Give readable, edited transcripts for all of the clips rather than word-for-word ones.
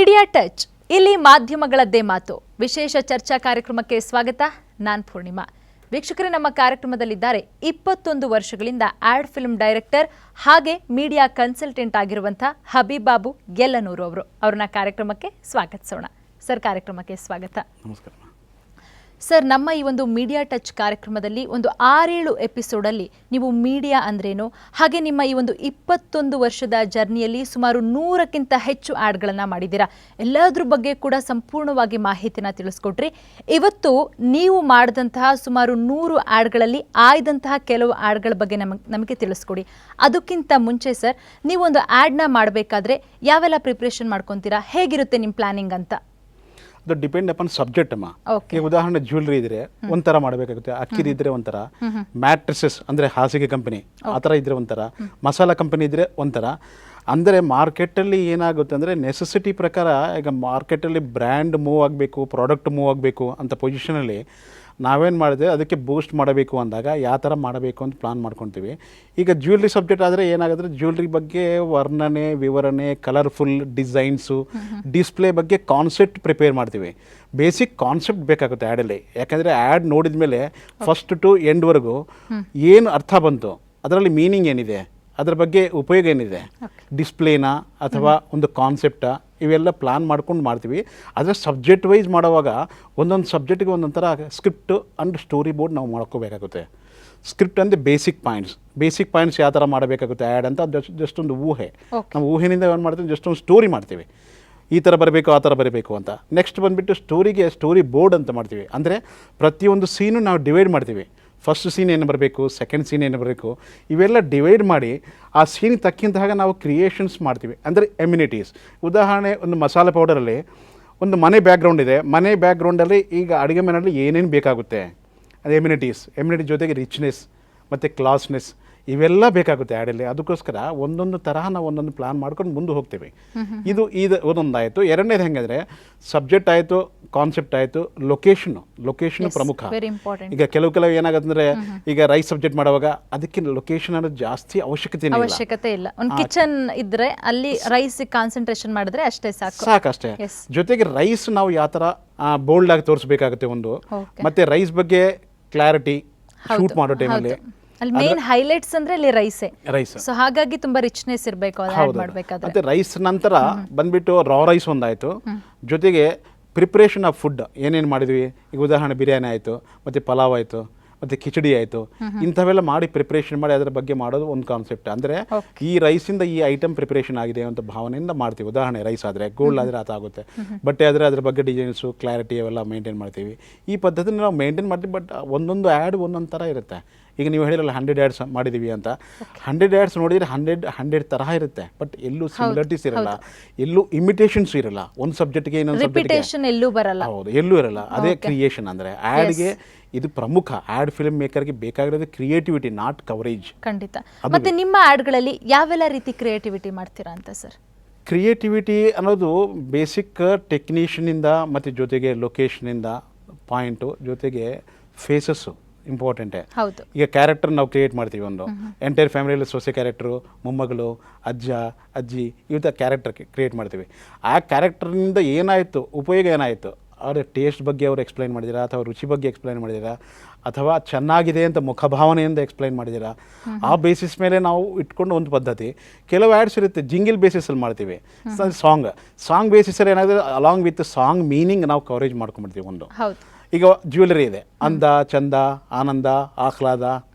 Media touch ಇಲ್ಲಿ ಮಾಧ್ಯಮಗಳದ್ದೇ ಮಾತು ವಿಶೇಷ ಚರ್ಚಾ ಕಾರ್ಯಕ್ರಮಕ್ಕೆ ಸ್ವಾಗತ. ನಾನು ಪೂರ್ಣಿಮಾ. ವೀಕ್ಷಕರೇ, ನಮ್ಮ ಕಾರ್ಯಕ್ರಮದಲ್ಲಿದ್ದಾರೆ 21 ವರ್ಷಗಳಿಂದ ಆಡ್ ಫಿಲ್ಮ್ ಡೈರೆಕ್ಟರ್ ಹಾಗೆ ಮೀಡಿಯಾ ಕನ್ಸಲ್ಟೆಂಟ್ ಆಗಿರುವಂತಹ ಹಬೀಬ್ ಬಾಬು ಗೆಲ್ಲನೂರು ಅವರು. ಅವ್ರನ್ನ ಕಾರ್ಯಕ್ರಮಕ್ಕೆ ಸ್ವಾಗತಿಸೋಣ. ಸರ್, ಕಾರ್ಯಕ್ರಮಕ್ಕೆ ಸ್ವಾಗತ. ನಮಸ್ಕಾರ ಸರ್, ನಮ್ಮ ಈ ಒಂದು ಮೀಡಿಯಾ ಟಚ್ ಕಾರ್ಯಕ್ರಮದಲ್ಲಿ ಒಂದು 6-7 ಎಪಿಸೋಡಲ್ಲಿ ನೀವು ಮೀಡಿಯಾ ಅಂದ್ರೇನು, ಹಾಗೆ ನಿಮ್ಮ ಈ ಒಂದು 21 ವರ್ಷದ ಜರ್ನಿಯಲ್ಲಿ ಸುಮಾರು 100ಕ್ಕಿಂತ ಹೆಚ್ಚು ಆ್ಯಡ್ಗಳನ್ನು ಮಾಡಿದ್ದೀರಾ, ಎಲ್ಲದ್ರ ಬಗ್ಗೆ ಕೂಡ ಸಂಪೂರ್ಣವಾಗಿ ಮಾಹಿತಿನ ತಿಳಿಸ್ಕೊಟ್ರಿ. ಇವತ್ತು ನೀವು ಮಾಡಿದಂತಹ ಸುಮಾರು 100 ಆ್ಯಡ್ಗಳಲ್ಲಿ ಆಯ್ದಂತಹ ಕೆಲವು ಆ್ಯಡ್ಗಳ ಬಗ್ಗೆ ನಮಗೆ ತಿಳಿಸ್ಕೊಡಿ. ಅದಕ್ಕಿಂತ ಮುಂಚೆ ಸರ್, ನೀವೊಂದು ಆ್ಯಡ್ನ ಮಾಡಬೇಕಾದ್ರೆ ಯಾವೆಲ್ಲ ಪ್ರಿಪ್ರೇಷನ್ ಮಾಡ್ಕೊತೀರಾ, ಹೇಗಿರುತ್ತೆ ನಿಮ್ಮ ಪ್ಲಾನಿಂಗ್ ಅಂತ? ಅದು ಡಿಪೆಂಡ್ ಅಪಾನ್ ಸಬ್ಜೆಕ್ಟ್ ಅಮ್ಮ. ಈಗ ಉದಾಹರಣೆ ಜ್ಯುವೆಲ್ರಿ ಇದ್ರೆ ಒಂಥರ ಮಾಡಬೇಕಾಗುತ್ತೆ, ಅಕ್ಕಿರಿ ಇದ್ರೆ ಒಂಥರ, ಮ್ಯಾಟ್ರಿಸಸ್ ಅಂದರೆ ಹಾಸಿಗೆ ಕಂಪನಿ ಆ ಥರ ಇದ್ರೆ ಒಂಥರ, ಮಸಾಲ ಕಂಪನಿ ಇದ್ರೆ ಒಂಥರ. ಅಂದರೆ ಮಾರ್ಕೆಟಲ್ಲಿ ಏನಾಗುತ್ತೆ ಅಂದರೆ ನೆಸೆಸಿಟಿ ಪ್ರಕಾರ ಈಗ ಮಾರ್ಕೆಟಲ್ಲಿ ಬ್ರ್ಯಾಂಡ್ ಮೂವ್ ಆಗಬೇಕು, ಪ್ರಾಡಕ್ಟ್ ಮೂವ್ ಆಗಬೇಕು ಅಂತ ಪೊಸಿಷನಲ್ಲಿ ನಾವೇನು ಮಾಡಿದೆ ಅದಕ್ಕೆ ಬೂಸ್ಟ್ ಮಾಡಬೇಕು ಅಂದಾಗ ಯಾವ ಥರ ಮಾಡಬೇಕು ಅಂತ ಪ್ಲಾನ್ ಮಾಡ್ಕೊತೀವಿ. ಈಗ ಜ್ಯುವೆಲ್ರಿ ಸಬ್ಜೆಕ್ಟ್ ಆದರೆ ಏನಾಗುತ್ತೆ, ಜ್ಯುವೆಲ್ರಿ ಬಗ್ಗೆ ವರ್ಣನೆ, ವಿವರಣೆ, ಕಲರ್ಫುಲ್ ಡಿಸೈನ್ಸು, ಡಿಸ್ಪ್ಲೇ ಬಗ್ಗೆ ಕಾನ್ಸೆಪ್ಟ್ ಪ್ರಿಪೇರ್ ಮಾಡ್ತೀವಿ. ಬೇಸಿಕ್ ಕಾನ್ಸೆಪ್ಟ್ ಬೇಕಾಗುತ್ತೆ ಆ್ಯಡಲ್ಲಿ. ಯಾಕಂದರೆ ಆ್ಯಡ್ ನೋಡಿದ ಮೇಲೆ ಫಸ್ಟ್ ಟು ಎಂಡ್ವರೆಗೂ ಏನು ಅರ್ಥ ಬಂತು, ಅದರಲ್ಲಿ ಮೀನಿಂಗ್ ಏನಿದೆ, ಅದರ ಬಗ್ಗೆ ಉಪಯೋಗ ಏನಿದೆ, ಡಿಸ್ಪ್ಲೇನಾ ಅಥವಾ ಒಂದು ಕಾನ್ಸೆಪ್ಟಾ, ಇವೆಲ್ಲ ಪ್ಲಾನ್ ಮಾಡ್ಕೊಂಡು ಮಾಡ್ತೀವಿ. ಆದರೆ ಸಬ್ಜೆಕ್ಟ್ ವೈಸ್ ಮಾಡುವಾಗ ಒಂದೊಂದು ಸಬ್ಜೆಕ್ಟಿಗೆ ಒಂದೊಂದು ಥರ ಸ್ಕ್ರಿಪ್ಟ್ ಆ್ಯಂಡ್ ಸ್ಟೋರಿ ಬೋರ್ಡ್ ನಾವು ಮಾಡ್ಕೋಬೇಕಾಗುತ್ತೆ. ಸ್ಕ್ರಿಪ್ಟ್ ಅಂದರೆ ಬೇಸಿಕ್ ಪಾಯಿಂಟ್ಸ್ ಯಾವ ಥರ ಮಾಡಬೇಕಾಗುತ್ತೆ ಆ್ಯಡ್ ಅಂತ ಜಸ್ಟ್ ಒಂದು ಊಹೆ. ನಾವು ಊಹೆನಿಂದ ಏನು ಮಾಡ್ತೀವಿ, ಜಸ್ಟ್ ಒಂದು ಸ್ಟೋರಿ ಮಾಡ್ತೀವಿ, ಈ ಥರ ಬರಬೇಕು ಆ ಥರ ಬರಬೇಕು ಅಂತ. ನೆಕ್ಸ್ಟ್ ಬಂದುಬಿಟ್ಟು ಸ್ಟೋರಿ ಬೋರ್ಡ್ ಅಂತ ಮಾಡ್ತೀವಿ. ಅಂದರೆ ಪ್ರತಿಯೊಂದು ಸೀನು ನಾವು ಡಿವೈಡ್ ಮಾಡ್ತೀವಿ. ಫಸ್ಟ್ ಸೀನ್ ಏನು ಬರಬೇಕು, ಸೆಕೆಂಡ್ ಸೀನ್ ಏನು ಬರಬೇಕು, ಇವೆಲ್ಲ ಡಿವೈಡ್ ಮಾಡಿ ಆ ಸೀನ್ ತಕ್ಕಿಂತ ನಾವು ಕ್ರಿಯೇಷನ್ಸ್ ಮಾಡ್ತೀವಿ. ಅಂದರೆ ಎಮ್ಯುನಿಟೀಸ್. ಉದಾಹರಣೆ, ಒಂದು ಮಸಾಲೆ ಪೌಡರಲ್ಲಿ ಒಂದು ಮನೆ ಬ್ಯಾಕ್ಗ್ರೌಂಡ್ ಇದೆ, ಮನೆ ಬ್ಯಾಕ್ಗ್ರೌಂಡಲ್ಲಿ ಈಗ ಅಡುಗೆ ಮನೆಯಲ್ಲಿ ಏನೇನು ಬೇಕಾಗುತ್ತೆ ಅದು ಎಮ್ಯುನಿಟಿ ಜೊತೆಗೆ ರಿಚ್ನೆಸ್ ಮತ್ತು ಕ್ಲಾಸ್ನೆಸ್ ಇವೆಲ್ಲ ಬೇಕಾಗುತ್ತೆ ಆ್ಯಡಲ್ಲಿ. ಅದಕ್ಕೋಸ್ಕರ ಒಂದೊಂದು ತರಹ ನಾವು ಒಂದೊಂದು ಪ್ಲಾನ್ ಮಾಡ್ಕೊಂಡು ಮುಂದೆ ಹೋಗ್ತೀವಿ. ಇದು ಒಂದೊಂದಾಯಿತು. ಎರಡನೇದು ಹೆಂಗಂದರೆ ಸಬ್ಜೆಕ್ಟ್ ಆಯಿತು, ಕಾನ್ಸೆಪ್ಟ್ ಆಯಿತು, ಲೊಕೇಶನ್ ಪ್ರಮುಖ. ಈಗ ಕೆಲವು ಏನಾಗುತ್ತೆ ಅಂದರೆ, ಈಗ ರೈಸ್ ಸಬ್ಜೆಕ್ಟ್ ಮಾಡುವಾಗ ಅದಕ್ಕೆ ಲೊಕೇಶನ್ ಅನ್ನೋದು ಜಾಸ್ತಿ ಅವಶ್ಯಕತೆ ಇಲ್ಲ. ಒಂದು ಕಿಚನ್ ಇದ್ರೆ ಅಲ್ಲಿ ರೈಸ್ ಕಾನ್ಸಂಟ್ರೇಷನ್ ಮಾಡಿದ್ರೆ ಅಷ್ಟೇ ಸಾಕಷ್ಟೇ. ಜೊತೆಗೆ ರೈಸ್ ನಾವು ಯಾವ ಥರ ಬೋಲ್ಡ್ ಆಗಿ ತೋರಿಸ್ಬೇಕಾಗುತ್ತೆ ಒಂದು, ಮತ್ತೆ ರೈಸ್ ಬಗ್ಗೆ ಕ್ಲಾರಿಟಿ ಶೂಟ್ ಮಾಡೋ ಟೈಮಲ್ಲಿ ಅಲ್ಲಿ ಮೇನ್ ಹೈಲೈಟ್ಸ್ ಅಂದ್ರೆ ಅಲ್ಲಿ ರೈಸ್. ಸೊ ಹಾಗಾಗಿ ತುಂಬಾ ರಿಚ್ನೆಸ್ ಇರಬೇಕು ಮಾಡಬೇಕಾದ್ರೆ. ಮತ್ತೆ ರೈಸ್ ನಂತರ ಬಂದ್ಬಿಟ್ಟು ರಾ ರೈಸ್ ಒಂದಾಯ್ತು, ಜೊತೆಗೆ ಪ್ರಿಪ್ರೇಷನ್ ಆಫ್ ಫುಡ್ ಏನೇನು ಮಾಡಿದ್ವಿ. ಈಗ ಉದಾಹರಣೆ ಬಿರಿಯಾನಿ ಆಯಿತು, ಮತ್ತು ಪಲಾವ್ ಆಯಿತು, ಮತ್ತು ಕಿಚಡಿ ಆಯಿತು, ಇಂಥವೆಲ್ಲ ಮಾಡಿ ಪ್ರಿಪ್ರೇಷನ್ ಮಾಡಿ ಅದರ ಬಗ್ಗೆ ಮಾಡೋದು ಒಂದು ಕಾನ್ಸೆಪ್ಟ್. ಅಂದರೆ ಈ ರೈಸಿಂದ ಈ ಐಟಮ್ ಪ್ರಿಪ್ರೇಷನ್ ಆಗಿದೆ ಅಂತ ಭಾವನೆಯಿಂದ ಮಾಡ್ತೀವಿ. ಉದಾಹರಣೆ ರೈಸ್ ಆದರೆ, ಗೋಲ್ಡ್ ಆದರೆ ಆಗುತ್ತೆ, ಬಟ್ಟೆ ಆದರೆ ಅದ್ರ ಬಗ್ಗೆ ಡಿಸೈನ್ಸು, ಕ್ಲಾರಿಟಿ ಅವೆಲ್ಲ ಮೇಂಟೈನ್ ಮಾಡ್ತೀವಿ. ಈ ಪದ್ಧತಿನ ನಾವು ಮೇಂಟೈನ್ ಮಾಡ್ತೀವಿ. ಬಟ್ ಒಂದೊಂದು ಆ್ಯಡ್ ಒಂದೊಂದು ಥರ ಇರುತ್ತೆ. ಈಗ ನೀವು ಹೇಳಿರಲ್ಲ 100 ಆ್ಯಡ್ಸ್ ಮಾಡಿದ್ದೀವಿ ಅಂತ. 100 ಆ್ಯಡ್ಸ್ ನೋಡಿದರೆ 100 ತರಹ ಇರುತ್ತೆ, ಬಟ್ ಎಲ್ಲೂ ಸಿಮಿಲರಿಟೀಸ್ ಇರಲ್ಲ, ಎಲ್ಲೂ ಇಮಿಟೇಷನ್ಸ್ ಇರಲ್ಲ. ಒಂದು ಸಬ್ಜೆಕ್ಟ್ಗೆ ಇನ್ನೊಂದು ಸಬ್ಜೆಕ್ಟ್ಗೆ ಎಲ್ಲೂ ಬರಲ್ಲ. ಹೌದು, ಎಲ್ಲೂ ಇರಲ್ಲ. ಅದೇ ಕ್ರಿಯೇಷನ್. ಅಂದರೆ ಆ್ಯಡ್ಗೆ ಇದು ಪ್ರಮುಖ. ಆ್ಯಡ್ ಫಿಲ್ಮ್ ಮೇಕರ್ಗೆ ಬೇಕಾಗಿರೋದು ಕ್ರಿಯೇಟಿವಿಟಿ, ನಾಟ್ ಕವರೇಜ್. ಖಂಡಿತ. ಮತ್ತೆ ನಿಮ್ಮ ಆ್ಯಡ್ಗಳಲ್ಲಿ ಯಾವೆಲ್ಲ ರೀತಿ ಕ್ರಿಯೇಟಿವಿಟಿ ಮಾಡ್ತೀರಾ ಅಂತ ಸರ್? ಕ್ರಿಯೇಟಿವಿಟಿ ಅನ್ನೋದು ಬೇಸಿಕ್ ಟೆಕ್ನಿಷಿಯನಿಂದ ಮತ್ತು ಜೊತೆಗೆ ಲೊಕೇಶನಿಂದ ಪಾಯಿಂಟು, ಜೊತೆಗೆ ಫೇಸಸ್ಸು ಇಂಪಾರ್ಟೆಂಟೇ. ಈಗ ಕ್ಯಾರೆಕ್ಟರ್ ನಾವು ಕ್ರಿಯೇಟ್ ಮಾಡ್ತೀವಿ. ಒಂದು ಎಂಟೈರ್ ಫ್ಯಾಮಿಲಿಯಲ್ಲಿ ಸೊಸೆ ಕ್ಯಾರೆಕ್ಟ್ರು, ಮೊಮ್ಮಗಳು, ಅಜ್ಜ, ಅಜ್ಜಿ, ಇವತ್ತ ಕ್ಯಾರೆಕ್ಟರ್ ಕ್ರಿಯೇಟ್ ಮಾಡ್ತೀವಿ. ಆ ಕ್ಯಾರೆಕ್ಟರ್ನಿಂದ ಏನಾಯಿತು, ಉಪಯೋಗ ಏನಾಯಿತು, ಅವರ ಟೇಸ್ಟ್ ಬಗ್ಗೆ ಅವರು ಎಕ್ಸ್ಪ್ಲೈನ್ ಮಾಡಿದ್ದೀರಾ, ಅಥವಾ ರುಚಿ ಬಗ್ಗೆ ಎಕ್ಸ್ಪ್ಲೈನ್ ಮಾಡಿದ್ದೀರಾ, ಅಥವಾ ಚೆನ್ನಾಗಿದೆ ಅಂತ ಮುಖಭಾವನೆಯಿಂದ ಎಕ್ಸ್ಪ್ಲೈನ್ ಮಾಡಿದ್ದೀರಾ. ಆ ಬೇಸಿಸ್ ಮೇಲೆ ನಾವು ಇಟ್ಕೊಂಡು ಒಂದು ಪದ್ಧತಿ. ಕೆಲವು ಆ್ಯಡ್ಸ್ ಇರುತ್ತೆ ಜಿಂಗಿಲ್ ಬೇಸಿಸಲ್ಲಿ ಮಾಡ್ತೀವಿ. ಸಾಂಗ್ ಬೇಸಿಸಲ್ಲಿ ಏನಾಗುತ್ತೆ, ಅಲಾಂಗ್ ವಿತ್ ಸಾಂಗ್ ಮೀನಿಂಗ್ ನಾವು ಕವರೇಜ್ ಮಾಡ್ಕೊಂಡ್ಬಿಡ್ತೀವಿ. ಒಂದು ಈಗ ಜ್ಯುವೆಲರಿ ಇದೆ, ಅಂದ, ಚಂದ, ಆನಂದ, ಆಹ್ಲಾದ,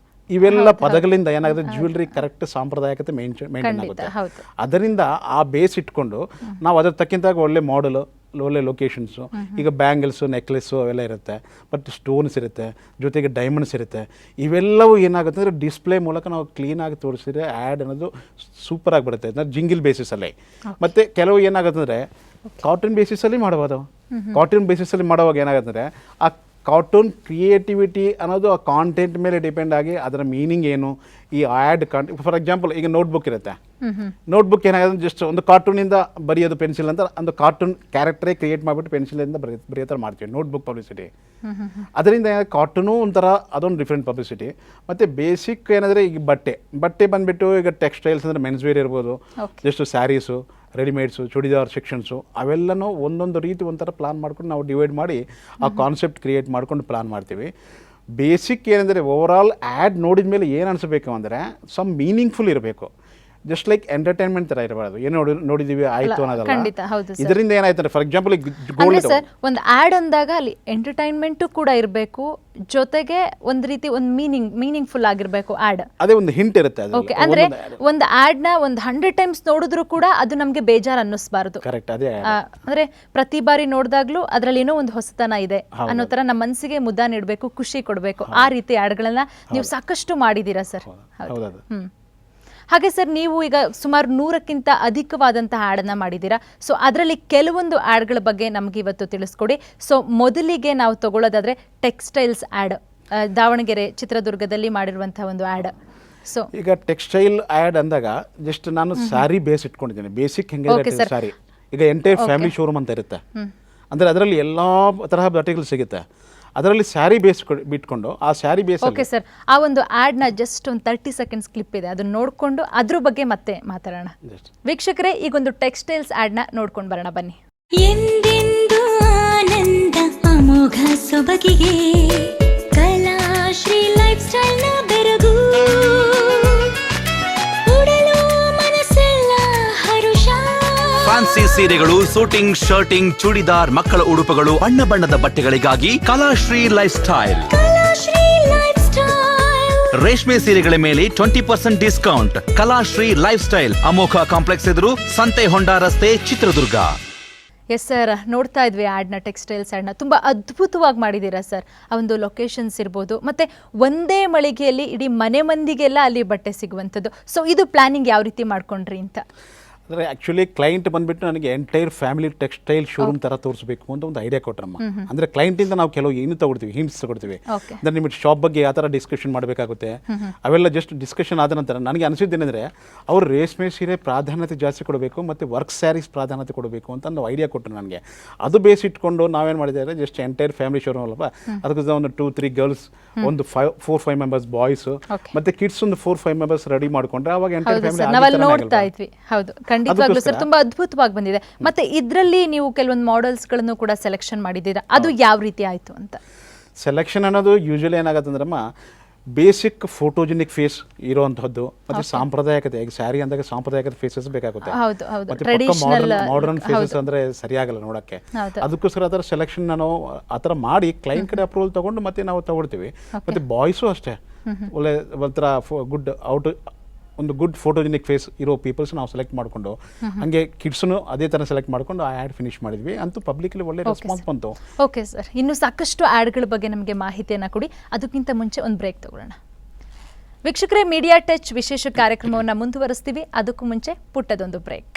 ಇವೆಲ್ಲ ಪದಗಳಿಂದ ಏನಾಗುತ್ತೆ, ಜ್ಯುವೆಲರಿ ಕರೆಕ್ಟ್ ಸಾಂಪ್ರದಾಯಿಕತೆ ಮೇಂಟೈನ್ ಆಗುತ್ತೆ. ಅದರಿಂದ ಆ ಬೇಸ್ ಇಟ್ಕೊಂಡು ನಾವು ಅದ್ರ ತಕ್ಕಿಂತಾಗ ಒಳ್ಳೆ ಮಾಡಲು, ಒಳ್ಳೆ ಲೊಕೇಶನ್ಸು. ಈಗ ಬ್ಯಾಂಗಲ್ಸು, ನೆಕ್ಲೆಸ್ಸು ಅವೆಲ್ಲ ಇರುತ್ತೆ, ಬಟ್ ಸ್ಟೋನ್ಸ್ ಇರುತ್ತೆ, ಜೊತೆಗೆ ಡೈಮಂಡ್ಸ್ ಇರುತ್ತೆ. ಇವೆಲ್ಲವೂ ಏನಾಗುತ್ತೆ ಅಂದರೆ ಡಿಸ್ಪ್ಲೇ ಮೂಲಕ ನಾವು ಕ್ಲೀನಾಗಿ ತೋರಿಸಿದ್ರೆ ಆ್ಯಡ್ ಅನ್ನೋದು ಸೂಪರಾಗಿ ಬರುತ್ತೆ. ಅಂದರೆ ಜಿಂಗಿಲ್ ಬೇಸಿಸಲ್ಲಿ. ಮತ್ತು ಕೆಲವು ಏನಾಗುತ್ತೆ ಅಂದರೆ ಕಾಟನ್ ಬೇಸಿಸಲ್ಲಿ ಮಾಡ್ಬೋದು. ಕಾಟನ್ ಬೇಸಿಸಲ್ಲಿ ಮಾಡುವಾಗ ಏನಾಗುತ್ತೆ ಅಂದರೆ ಆ ಕಾರ್ಟೂನ್ ಕ್ರಿಯೇಟಿವಿಟಿ ಅನ್ನೋದು ಆ ಕಾಂಟೆಂಟ್ ಮೇಲೆ ಡಿಪೆಂಡ್ ಆಗಿ ಅದರ ಮೀನಿಂಗ್ ಏನು, ಈ ಆ್ಯಡ್ ಫಾರ್ ಎಕ್ಸಾಂಪಲ್ ಈಗ ನೋಟ್ಬುಕ್ ಇರುತ್ತೆ. ನೋಟ್ಬುಕ್ ಏನಾಗುತ್ತೆ, ಜಸ್ಟ್ ಒಂದು ಕಾರ್ಟೂನಿಂದ ಬರೆಯೋದು ಪೆನ್ಸಿಲ್ ಅಂತ, ಒಂದು ಕಾರ್ಟೂನ್ ಕ್ಯಾರೆಕ್ಟರೇ ಕ್ರಿಯೇಟ್ ಮಾಡಿಬಿಟ್ಟು ಪೆನ್ಸಿಲಿಂದ ಬರೆಯೋ ಥರ ಮಾಡ್ತೀವಿ ನೋಟ್ಬುಕ್ ಪಬ್ಲಿಸಿಟಿ. ಅದರಿಂದ ಕಾರ್ಟೂನು ಒಂಥರ ಅದೊಂದು ಡಿಫ್ರೆಂಟ್ ಪಬ್ಲಿಸಿಟಿ. ಮತ್ತು ಬೇಸಿಕ್ ಏನಂದರೆ ಈಗ ಬಟ್ಟೆ ಬಂದುಬಿಟ್ಟು ಈಗ ಟೆಕ್ಸ್ಟೈಲ್ಸ್ ಅಂದರೆ ಮೆನ್ಸ್ ವೇರ್ ಇರ್ಬೋದು, ಜಸ್ಟ್ ಸ್ಯಾರೀಸು, ರೆಡಿಮೇಡ್ಸು ಚೂಡಿದಾರ್ ಸೆಕ್ಷನ್ಸು ಅವೆಲ್ಲನೂ ಒಂದೊಂದು ರೀತಿ ಒಂಥರ ಪ್ಲಾನ್ ಮಾಡ್ಕೊಂಡು ನಾವು ಡಿವೈಡ್ ಮಾಡಿ ಆ ಕಾನ್ಸೆಪ್ಟ್ ಕ್ರಿಯೇಟ್ ಮಾಡ್ಕೊಂಡು ಪ್ಲಾನ್ ಮಾಡ್ತೀವಿ. ಬೇಸಿಕ್ ಏನಂದರೆ ಓವರಾಲ್ ಆ್ಯಡ್ ನೋಡಿದ ಮೇಲೆ ಏನು ಅನಿಸ್ಬೇಕು ಅಂದರೆ ಸಮ್ ಮೀನಿಂಗ್ಫುಲ್ ಇರಬೇಕು. ಜಸ್ಟ್ ಲೈಕ್ ಎಂಟರ್ಟೈನ್ಮೆಂಟ್ ಥರ ಇರಬಾರ್ದು, ಏನು ನೋಡಿದ್ದೀವಿ ಆಯಿತು ಅನ್ನೋದಲ್ಲ. ಖಂಡಿತ ಹೌದು ಸರ್. ಇದರಿಂದ ಏನಾಯ್ತು ಫಾರ್ ಎಕ್ಸಾಂಪಲ್ ಅಂದ್ರೆ ಸರ್ ಒಂದು ಆ್ಯಡ್ ಅಂದಾಗ ಅಲ್ಲಿ ಎಂಟರ್ಟೈನ್ಮೆಂಟು ಕೂಡ ಇರಬೇಕು, ಜೊತೆಗೆ ಒಂದು ರೀತಿ ಒಂದು ಮೀನಿಂಗ್ಫುಲ್ ಆಗಿರಬೇಕು ಆ್ಯಡ್. ಅದೇ ಒಂದು ಹಿಂಟ್ ಇರುತ್ತೆ ಅದು. ಓಕೆ, ಅಂದ್ರೆ ಒಂದು ಆ್ಯಡ್ನ ಒಂದು 100 ಟೈಮ್ಸ್ ನೋಡಿದ್ರು ಕೂಡ ಅದು ನಮಗೆ ಬೇಜಾರು ಅನ್ನಿಸ್ಬಾರ್ದು. ಕರೆಕ್ಟ್, ಅದೇ ಅಂದ್ರೆ ಪ್ರತಿ ಬಾರಿ ನೋಡಿದಾಗ್ಲೂ ಅದರಲ್ಲಿ ಏನೋ ಒಂದು ಹೊಸತನ ಇದೆ ಅನ್ನೋ ತರ ನಮ್ಮ ಮನಸ್ಸಿಗೆ ಮುದ ನೀಡಬೇಕು, ಖುಷಿ ಕೊಡಬೇಕು. ಆ ರೀತಿ ಆ್ಯಡ್ಗಳನ್ನ ನೀವು ಸಾಕಷ್ಟು ಮಾಡಿದ್ದೀರಾ ಸರ್. ಹೌದದು. ಹಾಗೆ ಸರ್, ನೀವು ಈಗ ಸುಮಾರು 100ಕ್ಕಿಂತ ಅಧಿಕವಾದಂತಹ ಆ್ಯಡನ್ನು ಮಾಡಿದ್ದೀರಾ. ಸೊ ಅದರಲ್ಲಿ ಕೆಲವೊಂದು ಆ್ಯಡ್ಗಳ ಬಗ್ಗೆ ನಮಗೆ ಇವತ್ತು ತಿಳಿಸ್ಕೊಡಿ. ಸೊ ಮೊದಲಿಗೆ ನಾವು ತಗೊಳ್ಳೋದಾದ್ರೆ ಟೆಕ್ಸ್ಟೈಲ್ಸ್ ಆ್ಯಡ್, ದಾವಣಗೆರೆ ಚಿತ್ರದುರ್ಗದಲ್ಲಿ ಮಾಡಿರುವಂತಹ ಒಂದು ಆ್ಯಡ್. ಸೊ ಈಗ ಟೆಕ್ಸ್ಟೈಲ್ ಆ್ಯಡ್ ಅಂದಾಗ ಜಸ್ಟ್ ನಾನು ಸ್ಯಾರಿ ಬೇಸ್ ಇಟ್ಕೊಂಡಿದ್ದೀನಿ. ಬೇಸಿಕ್ ಹೆಂಗೆ ಸ್ಯಾರಿ, ಈಗ ಎಂಟೈರ್ ಫ್ಯಾಮಿಲಿ ಶೋರೂಮ್ ಅಂತ ಇರುತ್ತೆ, ಅಂದರೆ ಅದರಲ್ಲಿ ಎಲ್ಲ ತರಹ ಬಟ್ಟೆಗಳು ಸಿಗುತ್ತೆ. ಅದರಲ್ಲಿ ಸ್ಯಾರಿ ಬೇಸ್ ಬಿಟ್ಕೊಂಡು ಆ ಸ್ಯಾರಿ ಬೇಸ್. ಓಕೆ ಸರ್, ಆ ಒಂದು ಆ್ಯಡ್ನ ಜಸ್ಟ್ ಒಂದು 30 ಸೆಕೆಂಡ್ಸ್ ಕ್ಲಿಪ್ ಇದೆ, ಅದನ್ನ ನೋಡಿಕೊಂಡು ಅದ್ರ ಬಗ್ಗೆ ಮತ್ತೆ ಮಾತಾಡೋಣ. ವೀಕ್ಷಕರೇ, ಈಗೊಂದು ಟೆಕ್ಸ್ಟೈಲ್ಸ್ ಆ್ಯಡ್ನ ನೋಡ್ಕೊಂಡು ಬರೋಣ ಬನ್ನಿ. ಎಂದೆಂದು ಆನಂದ ಅಮೋಘ ಸೊಬಗಿಗೆ ಕಲಾಶ್ರೀ ಲೈಫ್ ಸ್ಟೈಲ್ ನ ಬೆರಗು, ಉಡಲು ಮನಸ್ಸೆಲ್ಲ ಹರುಷ. ಫ್ಯಾನ್ಸಿ ಸೀರೆಗಳು, ಸೂಟಿಂಗ್, ಶರ್ಟಿಂಗ್, ಚೂಡಿದಾರ್, ಮಕ್ಕಳ ಉಡುಪುಗಳು, ಬಣ್ಣ ಬಣ್ಣದ ಬಟ್ಟೆಗಳಿಗಾಗಿ Kalashri life style. Kalashri life style. ರೇಷ್ಮೆ ಸೀರೆಗಳ ಮೇಲೆ 20% discount. Kalashri life style, Amogha complex ಎದುರು, ಸಂತೆ ಹೊಂಡ ರಸ್ತೆ, ಚಿತ್ರದುರ್ಗ. ಎಸ್ ಸರ್, ನೋಡ್ತಾ ಇದ್ವಿ ಆ್ಯಡ್ನ, ಟೆಕ್ಸ್ಟೈಲ್ಸ್ ಆ್ಯಡ್ನ ತುಂಬ ಅದ್ಭುತವಾಗಿ ಮಾಡಿದ್ದೀರಾ ಸರ್. ಆ ಒಂದು ಲೊಕೇಶನ್ಸ್ ಇರ್ಬೋದು, ಮತ್ತು ಒಂದೇ ಮಳಿಗೆಯಲ್ಲಿ ಇಡೀ ಮನೆ ಮಂದಿಗೆಲ್ಲ ಅಲ್ಲಿ ಬಟ್ಟೆ ಸಿಗುವಂಥದ್ದು. ಸೊ ಇದು ಪ್ಲಾನಿಂಗ್ ಯಾವ ರೀತಿ ಮಾಡ್ಕೊಂಡ್ರಿ ಅಂತ? ಅಂದರೆ ಆ್ಯಕ್ಚುಲಿ ಕ್ಲೈಂಟ್ ಬಂದುಬಿಟ್ಟು ನನಗೆ ಎಂಟೈರ್ ಫ್ಯಾಮಿಲಿ ಟೆಕ್ಸ್ಟೈಲ್ ಶೋರೂಮ್ ಥರ ತೋರಿಸಬೇಕು ಅಂತ ಒಂದು ಐಡಿಯಾ ಕೊಟ್ರಮ್ಮ. ಅಂದರೆ ಕ್ಲೈಂಟಿಂದ ನಾವು ಕೆಲವು ಏನು ತಗೊಳ್ತೀವಿ, ಹಿಂಟ್ಸ್ ತಗೊಳ್ತೀವಿ. ಅಂದರೆ ನಿಮಗೆ ಶಾಪ್ ಬಗ್ಗೆ ಯಾವ ಥರ ಡಿಸ್ಕಷನ್ ಮಾಡಬೇಕಾಗುತ್ತೆ, ಅವೆಲ್ಲ ಜಸ್ಟ್ ಡಿಸ್ಕಷನ್ ಆದ ನಂತರ ನನಗೆ ಅನಿಸಿದ್ದೇನೆಂದರೆ ಅವರು ರೇಷ್ಮೆ ಸೀರೆ ಪ್ರಾಧಾನ್ಯತೆ ಜಾಸ್ತಿ ಕೊಡಬೇಕು ಮತ್ತು ವರ್ಕ್ ಸ್ಯಾರೀಸ್ ಪ್ರಾಧಾನ್ಯತೆ ಕೊಡಬೇಕು ಅಂತ ಒಂದು ಐಡಿಯಾ ಕೊಟ್ಟರು ನನಗೆ. ಅದು ಬೇಸ್ ಇಟ್ಕೊಂಡು ನಾವೇನು ಮಾಡಿದ್ದಾರೆ, ಜಸ್ಟ್ ಎಂಟೈರ್ ಫ್ಯಾಮಿಲಿ ಶೋರೂಮ್ ಅಲ್ಲಪ್ಪ, ಅದಕ್ಕೆ ಒಂದು 2-3 ಗರ್ಲ್ಸ್, ಒಂದು 4-5 ಮೆಂಬರ್ಸ್ ಬಾಯ್ಸ್, ಮತ್ತು ಕಿಡ್ಸ್ ಒಂದು 4-5 ಮೆಂಬರ್ಸ್ ರೆಡಿ ಮಾಡಿಕೊಂಡ್ರೆ ಅವಾಗ ಎಂಟೈರ್ ಫ್ಯಾಮಿಲಿ ನಾವಲ್ಲಿ ನೋಡ್ತಾ ಇದ್ವಿ. ಹೌದು, ಖಂಡಿತವಾಗ್ಲೂ ಸರ್, ತುಂಬಾ ಅದ್ಭುತವಾಗಿ ಬಂದಿದೆ. ಮತ್ತೆ ಇದರಲ್ಲಿ ನೀವು ಕೆಲವೊಂದು ಮಾಡೆಲ್ಸ್ಗಳನ್ನು ಕೂಡ ಸೆಲೆಕ್ಷನ್ ಮಾಡಿದ್ದೀರಾ, ಅದು ಯಾವ ರೀತಿ ಆಯಿತು ಅಂತ? ಸೆಲೆಕ್ಷನ್ ಅನ್ನೋದು ಯೂಶಲಿ ಏನಾಗುತ್ತೆ ಅಂದ್ರಮ್ಮ, ಬೇಸಿಕ್ ಫೋಟೋಜೆನಿಕ್ ಫೇಸ್ ಇರುವಂತಹದ್ದು ಮತ್ತು ಸಾಂಪ್ರದಾಯಿಕತೆ. ಈಗ ಸ್ಯಾರಿ ಅಂದಾಗ ಸಾಂಪ್ರದಾಯಿಕತೆ ಫೇಸಸ್ ಬೇಕಾಗುತ್ತೆ, ಮಾಡರ್ನ್ ಫೇಸಸ್ ಅಂದ್ರೆ ಸರಿಯಾಗಲ್ಲ ನೋಡಕ್ಕೆ. ಅದಕ್ಕೋಸ್ಕರ ಅದರ ಸೆಲೆಕ್ಷನ್ ನಾವು ಆ ಥರ ಮಾಡಿ ಕ್ಲೈಂಟ್ ಕಡೆ ಅಪ್ರೂವಲ್ ತಗೊಂಡು ಮತ್ತೆ ನಾವು ತಗೊಳ್ತೀವಿ. ಮತ್ತೆ ಬಾಯ್ಸು ಅಷ್ಟೇ, ಒಳ್ಳೆ ಒಂಥರ ಒಂದು ಗುಡ್ ಫೋಟೋಜೆನಿಕ್ ಫೇಸ್ ಇರೋ ಪೀಪಲ್ಸ್ ನಾವು ಸೆಲೆಕ್ಟ್ ಮಾಡಿಕೊಂಡು, ಹಂಗೆ ಕಿಡ್ಸ್ನು ಅದೇ ಥರ ಸೆಲೆಕ್ಟ್ ಮಾಡ್ಕೊಂಡು ಆ ಆ್ಯಡ್ ಫಿನಿಶ್ ಮಾಡಿದ್ವಿ. ಅಂತೂ ಪಬ್ಲಿಕ್ಲಿ ಒಳ್ಳೆ ರೆಸ್ಪಾನ್ಸ್ ಬಂತು. ಓಕೆ ಸರ್, ಇನ್ನು ಸಾಕಷ್ಟು ಆ್ಯಡ್ಗಳ ಬಗ್ಗೆ ನಮಗೆ ಮಾಹಿತಿಯನ್ನು ಕೊಡಿ. ಅದಕ್ಕಿಂತ ಮುಂಚೆ ಒಂದು ಬ್ರೇಕ್ ತಗೊಳ್ಳೋಣ. ವೀಕ್ಷಕರೇ, ಮೀಡಿಯಾ ಟಚ್ ವಿಶೇಷ ಕಾರ್ಯಕ್ರಮವನ್ನು ಮುಂದುವರಿಸ್ತೀವಿ. ಅದಕ್ಕೂ ಮುಂಚೆ ಪುಟ್ಟದೊಂದು ಬ್ರೇಕ್.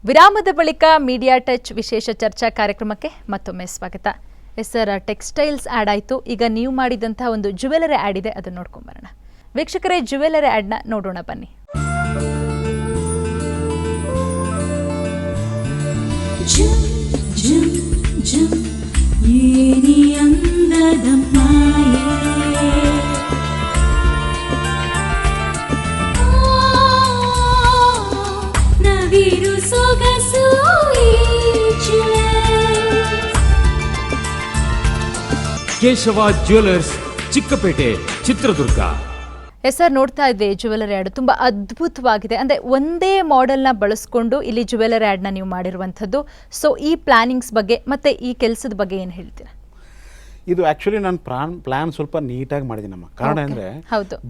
ವಿರಾಮದ ಬಳಿಕ ಮೀಡಿಯಾ ಟಚ್ ವಿಶೇಷ ಚರ್ಚಾ ಕಾರ್ಯಕ್ರಮಕ್ಕೆ ಮತ್ತೊಮ್ಮೆ ಸ್ವಾಗತ. ಎಸ್ ಸರ್, ಟೆಕ್ಸ್ಟೈಲ್ಸ್ ಆ್ಯಡ್ ಆಯಿತು, ಈಗ ನೀವು ಮಾಡಿದಂತಹ ಒಂದು ಜ್ಯುವೆಲರಿ ಆ್ಯಡ್ ಇದೆ, ಅದನ್ನು ನೋಡ್ಕೊಂಬರೋಣ. ವೀಕ್ಷಕರೇ, ಜ್ಯುವೆಲರಿ ಆ್ಯಡ್ನ ನೋಡೋಣ ಬನ್ನಿ. Keshava jewellers, Chikkapete, Chitradurga. Yes sir, ನೋಡ್ತಾ ಇದ್ವಿ ಜ್ಯುವೆಲರಿ ಆ್ಯಡ್ ತುಂಬ ಅದ್ಭುತವಾಗಿದೆ. ಅಂದರೆ ಒಂದೇ ಮಾಡೆಲ್ನ ಬಳಸ್ಕೊಂಡು ಇಲ್ಲಿ ಜ್ಯುವೆಲರಿ ಆ್ಯಡ್ನ ನೀವು ಮಾಡಿರುವಂಥದ್ದು. ಸೊ ಈ ಪ್ಲಾನಿಂಗ್ಸ್ ಬಗ್ಗೆ ಮತ್ತು ಈ ಕೆಲಸದ ಬಗ್ಗೆ ಏನು ಹೇಳ್ತೀರಾ? ಇದು ಆ್ಯಕ್ಚುಲಿ ನಾನು ಪ್ಲಾನ್ ಸ್ವಲ್ಪ ನೀಟಾಗಿ ಮಾಡಿದ್ದೀನಮ್ಮ. ಕಾರಣ ಅಂದರೆ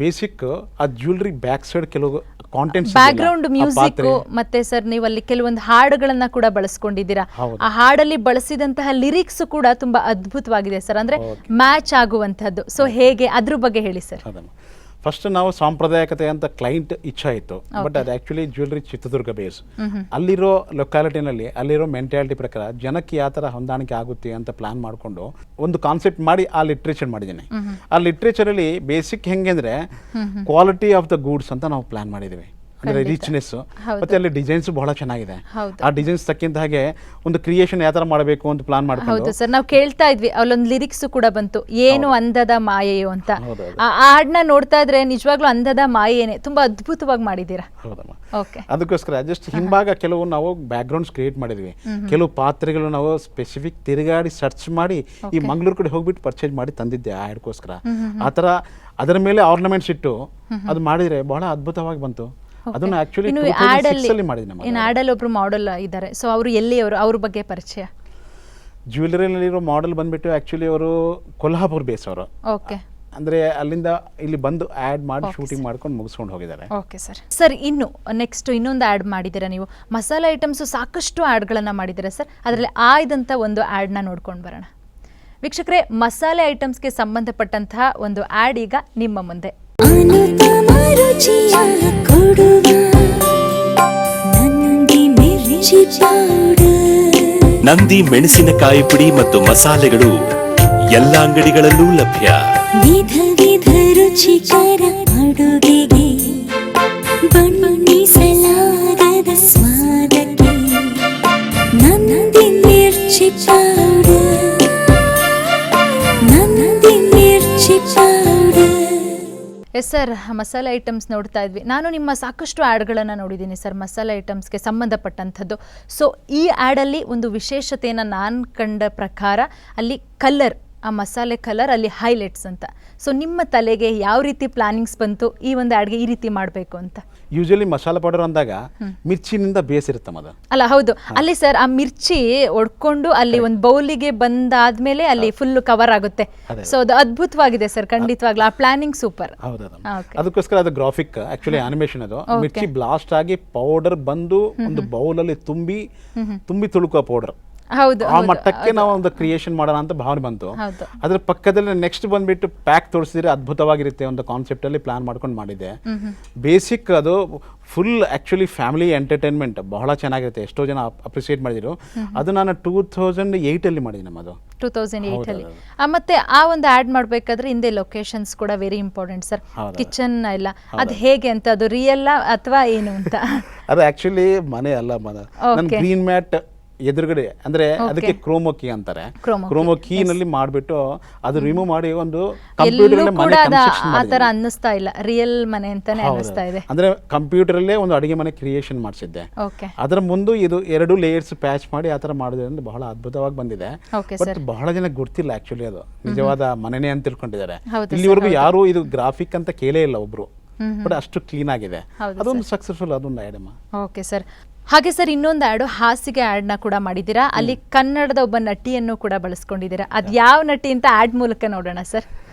ಬೇಸಿಕ್ ಆ ಜ್ಯುವೆಲರಿ ಬ್ಯಾಕ್ ಸೈಡ್ ಕೆಲವು ಕಾಂಟೆಂಟ್ಸ್, ಬ್ಯಾಕ್ಗ್ರೌಂಡ್ ಮ್ಯೂಸಿಕ್, ಮತ್ತೆ ಸರ್ ನೀವು ಅಲ್ಲಿ ಕೆಲವೊಂದು ಹಾಡುಗಳನ್ನ ಕೂಡ ಬಳಸ್ಕೊಂಡಿದ್ದೀರಾ. ಆ ಹಾಡಲ್ಲಿ ಬಳಸಿದಂತಹ ಲಿರಿಕ್ಸ್ ಕೂಡ ತುಂಬಾ ಅದ್ಭುತವಾಗಿದೆ ಸರ್, ಅಂದ್ರೆ ಮ್ಯಾಚ್ ಆಗುವಂತಹದ್ದು. ಸೊ ಹೇಗೆ, ಅದ್ರ ಬಗ್ಗೆ ಹೇಳಿ ಸರ್. ಫಸ್ಟ್ ನಾವು ಸಾಂಪ್ರದಾಯಿಕತೆ ಅಂತ ಕ್ಲೈಂಟ್ ಇಚ್ಛೆ ಇತ್ತು, ಬಟ್ ಅದು ಆ್ಯಕ್ಚುಲಿ ಜ್ಯುವೆಲರಿ ಚಿತ್ರದುರ್ಗ ಬೇಸ್. ಅಲ್ಲಿರೋ ಲೊಕ್ಯಾಲಿಟಿನಲ್ಲಿ ಅಲ್ಲಿರೋ ಮೆಂಟ್ಯಾಲಿಟಿ ಪ್ರಕಾರ ಜನಕ್ಕೆ ಯಾವ ಥರ ಹೊಂದಾಣಿಕೆ ಆಗುತ್ತೆ ಅಂತ ಪ್ಲಾನ್ ಮಾಡಿಕೊಂಡು ಒಂದು ಕಾನ್ಸೆಪ್ಟ್ ಮಾಡಿ ಆ ಲಿಟ್ರೇಚರ್ ಮಾಡಿದ್ದೀನಿ. ಆ ಲಿಟ್ರೇಚರಲ್ಲಿ ಬೇಸಿಕ್ ಹೆಂಗೆ ಅಂದರೆ ಕ್ವಾಲಿಟಿ ಆಫ್ ದ ಗೂಡ್ಸ್ ಅಂತ ನಾವು ಪ್ಲಾನ್ ಮಾಡಿದ್ದೀವಿ. ಅಂದರೆ ಖಂಡಿತ. ರಿಚ್ನೆಸ್ ಹೌದು. ಮತ್ತೆ ಅಲ್ಲಿ ಡಿಸೈನ್ಸ್ ಬಹಳ ಚೆನ್ನಾಗಿದೆ. ಹೌದು. ಆ ಡಿಸೈನ್ಸ್ ತಕ್ಕಿಂತ ಹಾಗೆ ಒಂದು ಕ್ರಿಯೇಷನ್ ಯಾವ ಥರ ಮಾಡಬೇಕು ಅಂತ ಪ್ಲಾನ್ ಹೌದು ಮಾಡ್ಕೊಂಡು ಸರ್, ನಾವು ಕೇಳ್ತಾ ಇದ್ವಿ, ಅಲ್ಲೊಂದು ಲಿರಿಕ್ಸ್ ಕೂಡ ಬಂತು, ಏನು ಅಂದದ ಮಾಯೆಯೋ ಅಂತ. ಹೌದೌದು. ಆ ಹಾಡನ್ನ ನೋಡ್ತಾ ಇದ್ರೆ ನಿಜವಾಗ್ಲೂ ಅಂದದ ಮಾಯೇನೆ, ತುಂಬಾ ಅದ್ಭುತವಾಗಿ ಮಾಡಿದ್ದೀರಾ. ಹೌದಮ್ಮ. ಓಕೆ. ಅದಕ್ಕೋಸ್ಕರ ಜಸ್ಟ್ ಹಿಂಭಾಗ ಕೆಲವು ನಾವು ಬ್ಯಾಕ್ಗ್ರೌಂಡ್ಸ್ ಕ್ರಿಯೇಟ್ ಮಾಡಿದ್ವಿ. ಕೆಲವು ಪಾತ್ರೆಗಳು ನಾವು ಸ್ಪೆಸಿಫಿಕ್ ತಿರುಗಾಡಿ ಸರ್ಚ್ ಮಾಡಿ ಈ ಮಂಗಳೂರು ಕಡೆ ಹೋಗ್ಬಿಟ್ಟು ಪರ್ಚೇಸ್ ಮಾಡಿ ತಂದಿದ್ದೆ ಆ ಹಾಡ್ಗೋಸ್ಕರ. ಆ ಥರ ಅದರ ಮೇಲೆ ಆರ್ನಮೆಂಟ್ಸ್ ಇಟ್ಟು ಅದು ಮಾಡಿದ್ರೆ ಬಹಳ ಅದ್ಭುತವಾಗಿ ಬಂತು. ಅದನ್ನ ಆಕ್ಚುಲಿ ಇನ್ನು 2006 ಅಲ್ಲಿ ಮಾಡಿದ್ದೆ ನಮ್ಮ ಇನ್ನು ಆಡಲ್ಲಿ ಒಬ್ರು ಮಾಡೆಲ್ ಇದ್ದಾರೆ, ಸೊ ಅವರು ಎಲ್ಲಿಯವರು, ಅವ್ರ ಬಗ್ಗೆ ಪರಿಚಯ? ಜ್ಯುವೆಲರಿನಲ್ಲಿರೋ ಮಾಡೆಲ್ ಬಂದ್ಬಿಟ್ಟು ಆಕ್ಚುಲಿ ಅವರು ಕೊಲ್ಹಾಪುರ್ ಬೇಸ್ ಅವರು. ಓಕೆ. ಅಂದ್ರೆ ಅಲ್ಲಿಂದ ಇಲ್ಲಿ ಬಂದು ಆ್ಯಡ್ ಮಾಡಿ ಶೂಟಿಂಗ್ ಮಾಡ್ಕೊಂಡು ಮುಗಿಸ್ಕೊಂಡು ಹೋಗಿದ್ದಾರೆ. Okay sir. ಸರ್, ಇನ್ನು ನೆಕ್ಸ್ಟ್ ಇನ್ನೊಂದು ಆ್ಯಡ್ ಮಾಡಿದ್ದೀರಾ ನೀವು, ಮಸಾಲೆ ಐಟಮ್ಸು ಸಾಕಷ್ಟು ಆ್ಯಡ್ಗಳನ್ನು ಮಾಡಿದ್ದೀರಾ ಸರ್. ಅದರಲ್ಲಿ ಆಯ್ದಂಥ ಒಂದು ಆ್ಯಡ್ನ ನೋಡ್ಕೊಂಡು ಬರೋಣ. ವೀಕ್ಷಕರೇ, ಮಸಾಲೆ ಐಟಮ್ಸ್ಗೆ ಸಂಬಂಧಪಟ್ಟಂತಹ ಒಂದು ಆ್ಯಡ್ ಈಗ ನಿಮ್ಮ ಮುಂದೆ. ಅನುಪಮ ರುಚಿಯ ಕೊಡುವ ನಂದಿ ಮಿರ್ಚಿ ಪೌಡರ್. ನಂದಿ ಮೆಣಸಿನಕಾಯಿ ಪುಡಿ ಮತ್ತು ಮಸಾಲೆಗಳು ಎಲ್ಲ ಅಂಗಡಿಗಳಲ್ಲೂ ಲಭ್ಯ. ವಿಧ ವಿಧ ರುಚಿಕರ ಅಡುಗೆಗೆ ಬಣ್ಣಿಸಲಾಗದ ಸ್ವಾದಕ್ಕೆ ನಂದಿ ಮಿರ್ಚಿ ಪೌಡರ್. ನಂದಿ ಮಿರ್ಚಿ ಪೌಡರ್. ಎಸ್ ಸರ್, ಮಸಾಲೆ ಐಟಮ್ಸ್ ನೋಡ್ತಾ ಇದ್ವಿ. ನಾನು ನಿಮ್ಮ ಸಾಕಷ್ಟು ಆ್ಯಡ್ಗಳನ್ನು ನೋಡಿದ್ದೀನಿ ಸರ್ ಮಸಾಲೆ ಐಟಮ್ಸ್ಗೆ ಸಂಬಂಧಪಟ್ಟಂಥದ್ದು. ಸೊ ಈ ಆ್ಯಡಲ್ಲಿ ಒಂದು ವಿಶೇಷತೆಯನ್ನು ನಾನು ಕಂಡ ಪ್ರಕಾರ ಅಲ್ಲಿ ಕಲರ್, ಆ ಮಸಾಲೆ ಕಲರ್ ಅಲ್ಲಿ ಹೈಲೈಟ್ಸ್ ಅಂತ. ಸೊ ನಿಮ್ಮ ತಲೆಗೆ ಯಾವ ರೀತಿ ಪ್ಲಾನಿಂಗ್ಸ್ ಬಂತು ಈ ಒಂದು ಆ್ಯಡ್ಗೆ ಈ ರೀತಿ ಮಾಡಬೇಕು ಅಂತ? ಯೂಶಲಿ ಮಸಾಲೆ ಪೌಡರ್ ಅಂದಾಗ ಮಿರ್ಚಿನಿಂದ ಬೇಸ್ ಇರುತ್ತಮ್ಮ ಅದು. ಅಲ್ಲ, ಹೌದು. ಅಲ್ಲಿ ಸರ್ ಆ ಮಿರ್ಚಿ ಒಡ್ಕೊಂಡು ಅಲ್ಲಿ ಒಂದು ಬೌಲಿಗೆ ಬಂದಾದ್ಮೇಲೆ ಅಲ್ಲಿ ಫುಲ್ ಕವರ್ ಆಗುತ್ತೆ. ಸೊ ಅದು ಅದ್ಭುತವಾಗಿದೆ ಸರ್, ಖಂಡಿತವಾಗ್ಲೂ ಆ ಪ್ಲಾನಿಂಗ್ ಸೂಪರ್. ಅದಕ್ಕೋಸ್ಕರ ಅದು ಗ್ರಾಫಿಕ್ ಆಕ್ಚುಲಿ ಆನಿಮೇಷನ್. ಅದು ಮಿರ್ಚಿ ಬ್ಲಾಸ್ಟ್ ಆಗಿ ಪೌಡರ್ ಬಂದು ಒಂದು ಬೌಲಲ್ಲಿ ತುಂಬಿ ತುಳುಕುವ ಪೌಡರ್, ಹೌದು, ಆ ಮಟ್ಟಕ್ಕೆ ನಾವು ಒಂದು ಕ್ರಿಯೇಷನ್ ಮಾಡೋಣ ಅಂತ ಭಾವನೆ ಬಂತು. ಅದ್ರ ಪಕ್ಕದಲ್ಲಿ ನೆಕ್ಸ್ಟ್ ಬಂದ್ಬಿಟ್ಟು ಪ್ಯಾಕ್ ತೋರಿಸಿದ್ರೆ ಅದ್ಭುತವಾಗಿರುತ್ತೆ ಒಂದು ಕಾನ್ಸೆಪ್ಟ್ ಅಲ್ಲಿ ಪ್ಲಾನ್ ಮಾಡ್ಕೊಂಡು ಮಾಡಿದ್ದೆ. ಬೇಸಿಕ್ ಅದು ಫುಲ್ ಆಕ್ಚುಲಿ ಫ್ಯಾಮಿಲಿ ಎಂಟರ್ಟೈನ್ಮೆಂಟ್ ಬಹಳ ಚೆನ್ನಾಗಿರುತ್ತೆ. ಎಷ್ಟೋ ಜನ ಅಪ್ರಿಸಿಯೇಟ್ ಮಾಡಿದ್ರು. ಅದು ನಾನು 2008 ಅಲ್ಲಿ ಮಾಡಿದ್ದೀನಿ ನಮ್ಮದು. 2008 ಅಲ್ಲಿ. ಮತ್ತೆ ಆ ಒಂದು ಆ್ಯಡ್ ಮಾಡಬೇಕಾದ್ರೆ ಹಿಂದೆ ಲೊಕೇಶನ್ಸ್ ಕೂಡ ವೆರಿ ಇಂಪಾರ್ಟೆಂಟ್ ಸರ್. ಕಿಚನ್ ಎಲ್ಲ ಅದು ಹೇಗೆ ಅಂತ, ಅದು ರಿಯಲ್ ಅಥವಾ ಏನು ಅಂತ? ಅದು ಆಕ್ಚುಲಿ ಮನೆ ಅಲ್ಲ, ನನ್ನ ಗ್ರೀನ್ ಮ್ಯಾಟ್ ಎದುರುಗಡೆ ಅಂದ್ರೆ ಅದಕ್ಕೆ ಕ್ರೋಮೋಕಿ ಅಂತಾರೆ. ಕ್ರೋಮೋಕಿ ನಲ್ಲಿ ಮಾಡ್ಬಿಟ್ಟು ಅದು ರಿಮೂವ್ ಮಾಡಿ ಒಂದು ಕಂಪ್ಯೂಟರ್ ಆತರ ಅನ್ನಿಸ್ತಾ ಇಲ್ಲ, ರಿಯಲ್ ಮನೆ ಅಂತಾನೆ ಅನ್ನಿಸ್ತಾ ಇದೆ. ಅಂದ್ರೆ ಕಂಪ್ಯೂಟರ್ ಅಲ್ಲೇ ಒಂದು ಅಡಿಗೆ ಮನೆ ಕ್ರಿಯೇಷನ್ ಮಾಡಿಸಿದ್ದೆ. ಅದರ ಮುಂದೆ ಇದು 2 ಲೇಯರ್ಸ್ ಪ್ಯಾಚ್ ಮಾಡಿ ಆತರ ಮಾಡೋದ್ರಿಂದ ಬಹಳ ಅದ್ಭುತವಾಗಿ ಬಂದಿದೆ. ಬಟ್ ಬಹಳ ಜನ ಗೊತ್ತಿಲ್ಲ ಆಕ್ಚುಲಿ ಅದು ನಿಜವಾದ ಮನೆನೇ ಅಂತ ತಿಳ್ಕೊಂಡಿದ್ದಾರೆ. ಇಲ್ಲಿವರೆಗೂ ಯಾರು ಇದು ಗ್ರಾಫಿಕ್ ಅಂತ ಕೇಳೇ ಇಲ್ಲ ಒಬ್ರು. ಬಟ್ ಅಷ್ಟು ಕ್ಲೀನ್ ಆಗಿದೆ. ಅದೊಂದು ಸಕ್ಸಸ್ಫುಲ್, ಅದೊಂದು ಆ್ಯಡ್. Okay sir. ಹಾಗೆ ಸರ್, ಇನ್ನೊಂದು ಆ್ಯಡು ಹಾಸಿಗೆ ಆ್ಯಡ್ನ ಕೂಡ ಮಾಡಿದ್ದೀರಾ. ಅಲ್ಲಿ ಕನ್ನಡದ ಒಬ್ಬ ನಟಿಯನ್ನು ಕೂಡ ಬಳಸ್ಕೊಂಡಿದ್ದೀರಾ. ಅದು ಯಾವ ನಟಿ ಅಂತ ಆ್ಯಡ್ ಮೂಲಕ ನೋಡೋಣ ಸರ್.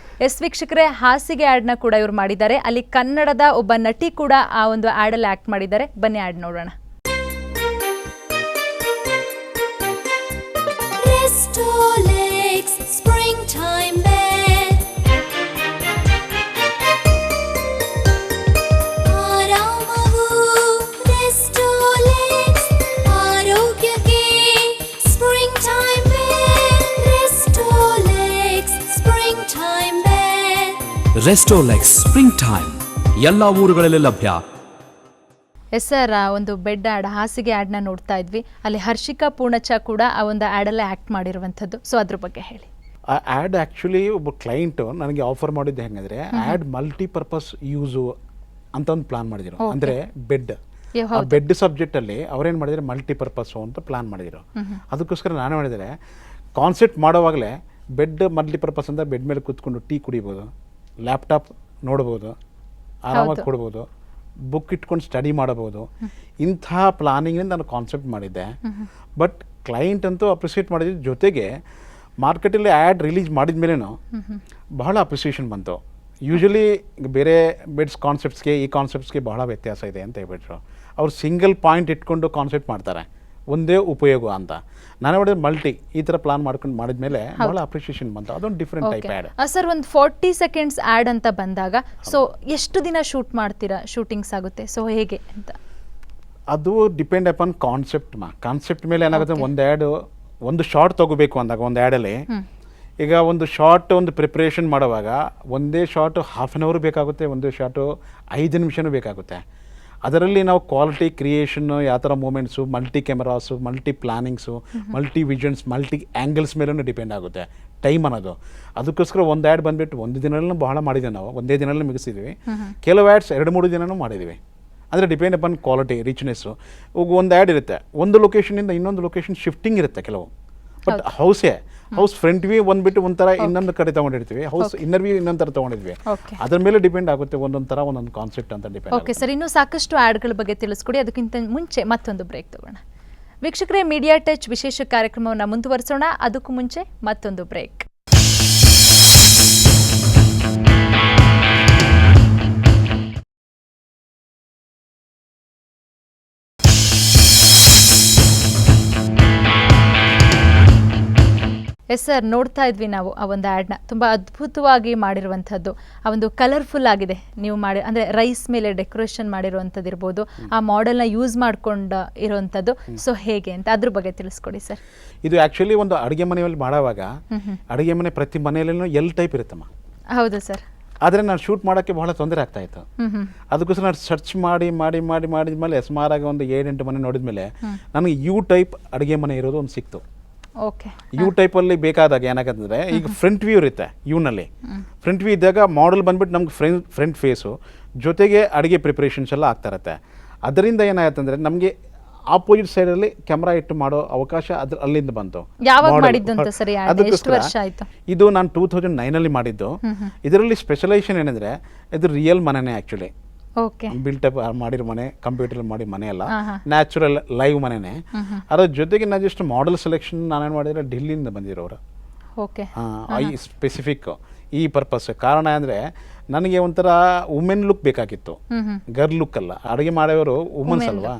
ಎಸ್ ವೀಕ್ಷಕರೇ, ಹಾಸಿಗೆ ಆ್ಯಡ್ನ ಕೂಡ ಇವ್ರು ಮಾಡಿದ್ದಾರೆ. ಅಲ್ಲಿ ಕನ್ನಡದ ಒಬ್ಬ ನಟಿ ಕೂಡ ಆ ಒಂದು ಆ್ಯಡಲ್ಲಿ ಆ್ಯಕ್ಟ್ ಮಾಡಿದ್ದಾರೆ. ಬನ್ನಿ ಆ್ಯಡ್ ನೋಡೋಣ. ರೆಸ್ಟೋಲೆಕ್ಸ್ ಸ್ಪ್ರಿಂಗ್ ಟೈಮ್ ಎಲ್ಲ ಊರುಗಳಲ್ಲಿ ಲಭ್ಯ. ಎಸ್ ಸರ್, ಒಂದು ಬೆಡ್ ಆ್ಯಡ್, ಹಾಸಿಗೆ ಆ್ಯಡ್ನ ನೋಡ್ತಾ ಇದ್ವಿ. ಅಲ್ಲಿ ಹರ್ಷಿಕಾ ಪೂರ್ಣಚ್ಚ ಕೂಡ ಆ ಒಂದು ಆ್ಯಡಲ್ಲೇ ಆ್ಯಕ್ಟ್ ಮಾಡಿರುವಂಥದ್ದು. ಸೊ ಅದ್ರ ಬಗ್ಗೆ ಹೇಳಿ. ಆ ಆ್ಯಡ್ ಆ್ಯಕ್ಚುಲಿ ಒಬ್ಬ ಕ್ಲೈಂಟ್ ನನಗೆ ಆಫರ್ ಮಾಡಿದ್ದು ಹೆಂಗಂದ್ರೆ ಆ್ಯಡ್ ಮಲ್ಟಿಪರ್ಪಸ್ ಯೂಸು ಅಂತ ಒಂದು ಪ್ಲಾನ್ ಮಾಡಿದ್ರು. ಅಂದರೆ ಬೆಡ್, ಆ ಬೆಡ್ ಸಬ್ಜೆಕ್ಟ್ ಅಲ್ಲಿ ಅವ್ರೇನು ಮಾಡಿದ್ರೆ ಮಲ್ಟಿಪರ್ಪಸ್ ಅಂತ ಪ್ಲಾನ್ ಮಾಡಿದ್ರು. ಅದಕ್ಕೋಸ್ಕರ ನಾನು ಮಾಡಿದರೆ ಕಾನ್ಸೆಪ್ಟ್ ಮಾಡೋವಾಗಲೇ ಬೆಡ್ ಮಲ್ಟಿಪರ್ಪಸ್ ಅಂತ ಬೆಡ್ ಮೇಲೆ ಕೂತ್ಕೊಂಡು ಟೀ ಕುಡಿಬೋದು, ಲ್ಯಾಪ್ಟಾಪ್ ನೋಡ್ಬೋದು, ಆರಾಮಾಗಿ ಕೊಡ್ಬೋದು, ಬುಕ್ ಇಟ್ಕೊಂಡು ಸ್ಟಡಿ ಮಾಡಬಹುದು. ಇಂಥ ಪ್ಲಾನಿಂಗಿಂದ ನಾನು ಕಾನ್ಸೆಪ್ಟ್ ಮಾಡಿದ್ದೆ. ಬಟ್ ಕ್ಲೈಂಟ್ ಅಂತೂ ಅಪ್ರಿಸಿಯೇಟ್ ಮಾಡಿದ ಜೊತೆಗೆ ಮಾರ್ಕೆಟಲ್ಲಿ ಆ್ಯಡ್ ರಿಲೀಸ್ ಮಾಡಿದ ಮೇಲೇನು ಬಹಳ ಅಪ್ರಿಸಿಯೇಷನ್ ಬಂತು. ಯೂಶಲಿ ಬೇರೆ ಬೆಡ್ಸ್ ಕಾನ್ಸೆಪ್ಟ್ಸ್ಗೆ ಈ ಕಾನ್ಸೆಪ್ಟ್ಸ್ಗೆ ಬಹಳ ವ್ಯತ್ಯಾಸ ಇದೆ ಅಂತ ಹೇಳ್ಬಿಟ್ರು. ಅವ್ರು ಸಿಂಗಲ್ ಪಾಯಿಂಟ್ ಇಟ್ಕೊಂಡು ಕಾನ್ಸೆಪ್ಟ್ ಮಾಡ್ತಾರೆ, ಒಂದೇ ಉಪಯೋಗ ಅಂತ. ನಾನು ಮಾಡಿದ್ರೆ ಮಲ್ಟಿ ಈ ಥರ ಪ್ಲಾನ್ ಮಾಡ್ಕೊಂಡು ಮಾಡಿದ್ಮೇಲೆ ಬಹಳ ಅಪ್ರಿಸಿಯೇಷನ್ ಬಂತು. ಅದೊಂದು ಡಿಫ್ರೆಂಟ್ ಟೈಪ್ ಆ್ಯಡ್. ಸರ್, ಒಂದು 40 ಸೆಕೆಂಡ್ಸ್ ಆ್ಯಡ್ ಅಂತ ಬಂದಾಗ ಸೊ ಎಷ್ಟು ದಿನ ಶೂಟ್ ಮಾಡ್ತೀರಾ, ಶೂಟಿಂಗ್ಸ್ ಆಗುತ್ತೆ, ಸೊ ಹೇಗೆ ಅಂತ? ಅದು ಡಿಪೆಂಡ್ ಅಪಾನ್ ಕಾನ್ಸೆಪ್ಟ್. ಕಾನ್ಸೆಪ್ಟ್ ಮೇಲೆ ಏನಾಗುತ್ತೆ, ಒಂದು ಆ್ಯಡ್ ಒಂದು ಶಾರ್ಟ್ ತಗೋಬೇಕು ಅಂದಾಗ ಒಂದು ಆ್ಯಡಲ್ಲಿ ಈಗ ಒಂದು ಶಾರ್ಟ್ ಒಂದು ಪ್ರಿಪ್ರೇಷನ್ ಮಾಡುವಾಗ ಒಂದೇ ಶಾರ್ಟ್ 1/2 hour ಬೇಕಾಗುತ್ತೆ, ಒಂದೇ ಶಾರ್ಟು 5 ನಿಮಿಷನೂ ಬೇಕಾಗುತ್ತೆ. ಅದರಲ್ಲಿ ನಾವು ಕ್ವಾಲಿಟಿ ಕ್ರಿಯೇಷನ್ನು ಯಾವ ಥರ moments, multi cameras, multi plannings, multi visions, multi angles ಮೇಲೂ ಡಿಪೆಂಡ್ ಆಗುತ್ತೆ ಟೈಮ್ ಅನ್ನೋದು. ಅದಕ್ಕೋಸ್ಕರ ಒಂದು ಆ್ಯಡ್ ಬಂದುಬಿಟ್ಟು ಒಂದು ದಿನದಲ್ಲಿ ಬಹಳ ಮಾಡಿದ್ದೀವಿ ನಾವು, ಒಂದೇ ದಿನದಲ್ಲಿ ಮುಗಿಸಿದ್ವಿ. ಕೆಲವು ಆ್ಯಡ್ಸ್ 2-3 ದಿನವೂ ಮಾಡಿದ್ದೀವಿ. ಅಂದರೆ ಡಿಪೆಂಡ್ ಅಪಾನ್ ಕ್ವಾಲಿಟಿ, ರಿಚ್ನೆಸ್ಸು. ಒಂದು ಆ್ಯಡ್ ಇರುತ್ತೆ, ಒಂದು ಲೊಕೇಶನಿಂದ ಇನ್ನೊಂದು ಲೊಕೇಶನ್ ಶಿಫ್ಟಿಂಗ್ ಇರುತ್ತೆ ಕೆಲವು. ಬಟ್ ಹೌಸ್ ಫ್ರಂಟ್ ವ್ಯೂ ಬಂದುಬಿಟ್ಟು ಒಂಥರ ಇನ್ನೊಂದು ಕಡೆ ತೊಗೊಂಡಿರ್ತೀವಿ, ಹೌಸ್ ಇನ್ನರ್ ವ್ಯೂ ಇನ್ನೊಂದು ಥರ ತೊಗೊಂಡಿದ್ವಿ. ಅದ್ರ ಮೇಲೆ ಡಿಪೆಂಡ್ ಆಗುತ್ತೆ, ಒಂದೊಂದು ಥರ ಒಂದೊಂದು ಕಾನ್ಸೆಪ್ಟ್ ಅಂತ ಡಿಪೆಂಡ್. ಓಕೆ ಸರ್, ಇನ್ನೂ ಸಾಕಷ್ಟು ಆ್ಯಡ್ಗಳ ಬಗ್ಗೆ ತಿಳಿಸ್ಕೊಡಿ. ಅದಕ್ಕಿಂತ ಮುಂಚೆ ಮತ್ತೊಂದು ಬ್ರೇಕ್ ತಗೋಣ. ವೀಕ್ಷಕರೇ, ಮೀಡಿಯಾ ಟಚ್ ವಿಶೇಷ ಕಾರ್ಯಕ್ರಮವನ್ನು ಮುಂದುವರಿಸೋಣ. ಅದಕ್ಕೂ ಮುಂಚೆ ಮತ್ತೊಂದು ಬ್ರೇಕ್. ಎಸ್ ಸರ್, ನೋಡ್ತಾ ಇದ್ವಿ ನಾವು ಆ ಒಂದು ಆ್ಯಡ್ನ. ತುಂಬ ಅದ್ಭುತವಾಗಿ ಮಾಡಿರುವಂಥದ್ದು, ಆ ಒಂದು ಕಲರ್ಫುಲ್ ಆಗಿದೆ ನೀವು ಮಾಡಿ, ಅಂದರೆ ರೈಸ್ ಮೇಲೆ ಡೆಕೋರೇಷನ್ ಮಾಡಿರುವಂಥದ್ದು ಇರ್ಬೋದು, ಆ ಮಾಡೆಲ್ನ ಯೂಸ್ ಮಾಡ್ಕೊಂಡು ಇರುವಂಥದ್ದು. ಸೊ ಹೇಗೆ ಅಂತ ಅದ್ರ ಬಗ್ಗೆ ತಿಳಿಸ್ಕೊಡಿ ಸರ್. ಇದು ಆ್ಯಕ್ಚುಲಿ ಒಂದು ಅಡುಗೆ ಮನೆಯಲ್ಲಿ ಮಾಡುವಾಗ, ಅಡುಗೆ ಮನೆ ಪ್ರತಿ ಮನೆಯಲ್ಲೂ ಎಲ್ ಟೈಪ್ ಇರುತ್ತಮ್ಮ. ಹೌದು ಸರ್. ಆದರೆ ನಾನು ಶೂಟ್ ಮಾಡೋಕ್ಕೆ ಬಹಳ ತೊಂದರೆ ಆಗ್ತಾಯಿತ್ತು. ಅದಕ್ಕೋಸ್ಕರ ನಾನು ಸರ್ಚ್ ಮಾಡಿದ್ಮೇಲೆ ಸುಮಾರಾಗಿ ಒಂದು 7-8 ಮನೆ ನೋಡಿದ್ಮೇಲೆ ನನಗೆ ಯು ಟೈಪ್ ಅಡುಗೆ ಮನೆ ಇರೋದು ಒಂದು ಸಿಕ್ತು. ಓಕೆ. ಯು ಟೈಪಲ್ಲಿ ಬೇಕಾದಾಗ ಏನಾಗತ್ತಂದರೆ, ಈಗ ಫ್ರಂಟ್ ವ್ಯೂ ಇರುತ್ತೆ, ಯುನಲ್ಲಿ ಫ್ರಂಟ್ ವ್ಯೂ ಇದ್ದಾಗ ಮಾಡೆಲ್ ಬಂದ್ಬಿಟ್ಟು ನಮ್ಗೆ ಫ್ರಂಟ್ ಫೇಸು ಜೊತೆಗೆ ಅಡುಗೆ ಪ್ರಿಪ್ರೇಷನ್ಸ್ ಎಲ್ಲ ಆಗ್ತಾ ಇರುತ್ತೆ. ಅದರಿಂದ ಏನಾಗುತ್ತೆ ಅಂದರೆ ನಮಗೆ ಆಪೋಸಿಟ್ ಸೈಡಲ್ಲಿ ಕ್ಯಾಮ್ರಾ ಇಟ್ಟು ಮಾಡೋ ಅವಕಾಶ ಅಲ್ಲಿಂದ ಬಂತು. ಯಾವಾಗ ಮಾಡಿದ್ದು ಅಂತ ಸರಿ? ಎಷ್ಟು ವರ್ಷ ಆಯಿತು? ಇದು ನಾನು 2009 ಮಾಡಿದ್ದು. ಇದರಲ್ಲಿ ಸ್ಪೆಷಲೈಸೇಷನ್ ಏನಂದರೆ, ಇದು ರಿಯಲ್ ಮನೆನೇ ಆ್ಯಕ್ಚುಲಿ. ಓಕೆ. ಬಿಲ್ಟಪ್ ಮಾಡಿರೋ ಮನೆ, ಕಂಪ್ಯೂಟರ್ ಮಾಡಿ ಮನೆ ಅಲ್ಲ, ನ್ಯಾಚುರಲ್ ಲೈವ್ ಮನೆನೇ. ಅದ್ರ ಜೊತೆಗೆ ನಾನು ಜಸ್ಟ್ ಮಾಡೆಲ್ ಸೆಲೆಕ್ಷನ್ ನಾನೇನು ಮಾಡಿದ್ರೆ ಡಿಲ್ಲಿಯಿಂದ ಬಂದಿರೋರು. ಓಕೆ. ಈ ಸ್ಪೆಸಿಫಿಕ್ ಈ ಪರ್ಪಸ್ ಕಾರಣ ಅಂದರೆ ನನಗೆ ಒಂಥರ ವುಮೆನ್ ಲುಕ್ ಬೇಕಾಗಿತ್ತು, ಗರ್ಲ್ ಲುಕ್ ಅಲ್ಲ. ಅಡುಗೆ ಮಾಡೋರು ವುಮೆನ್ಸ್ ಅಲ್ವಾ,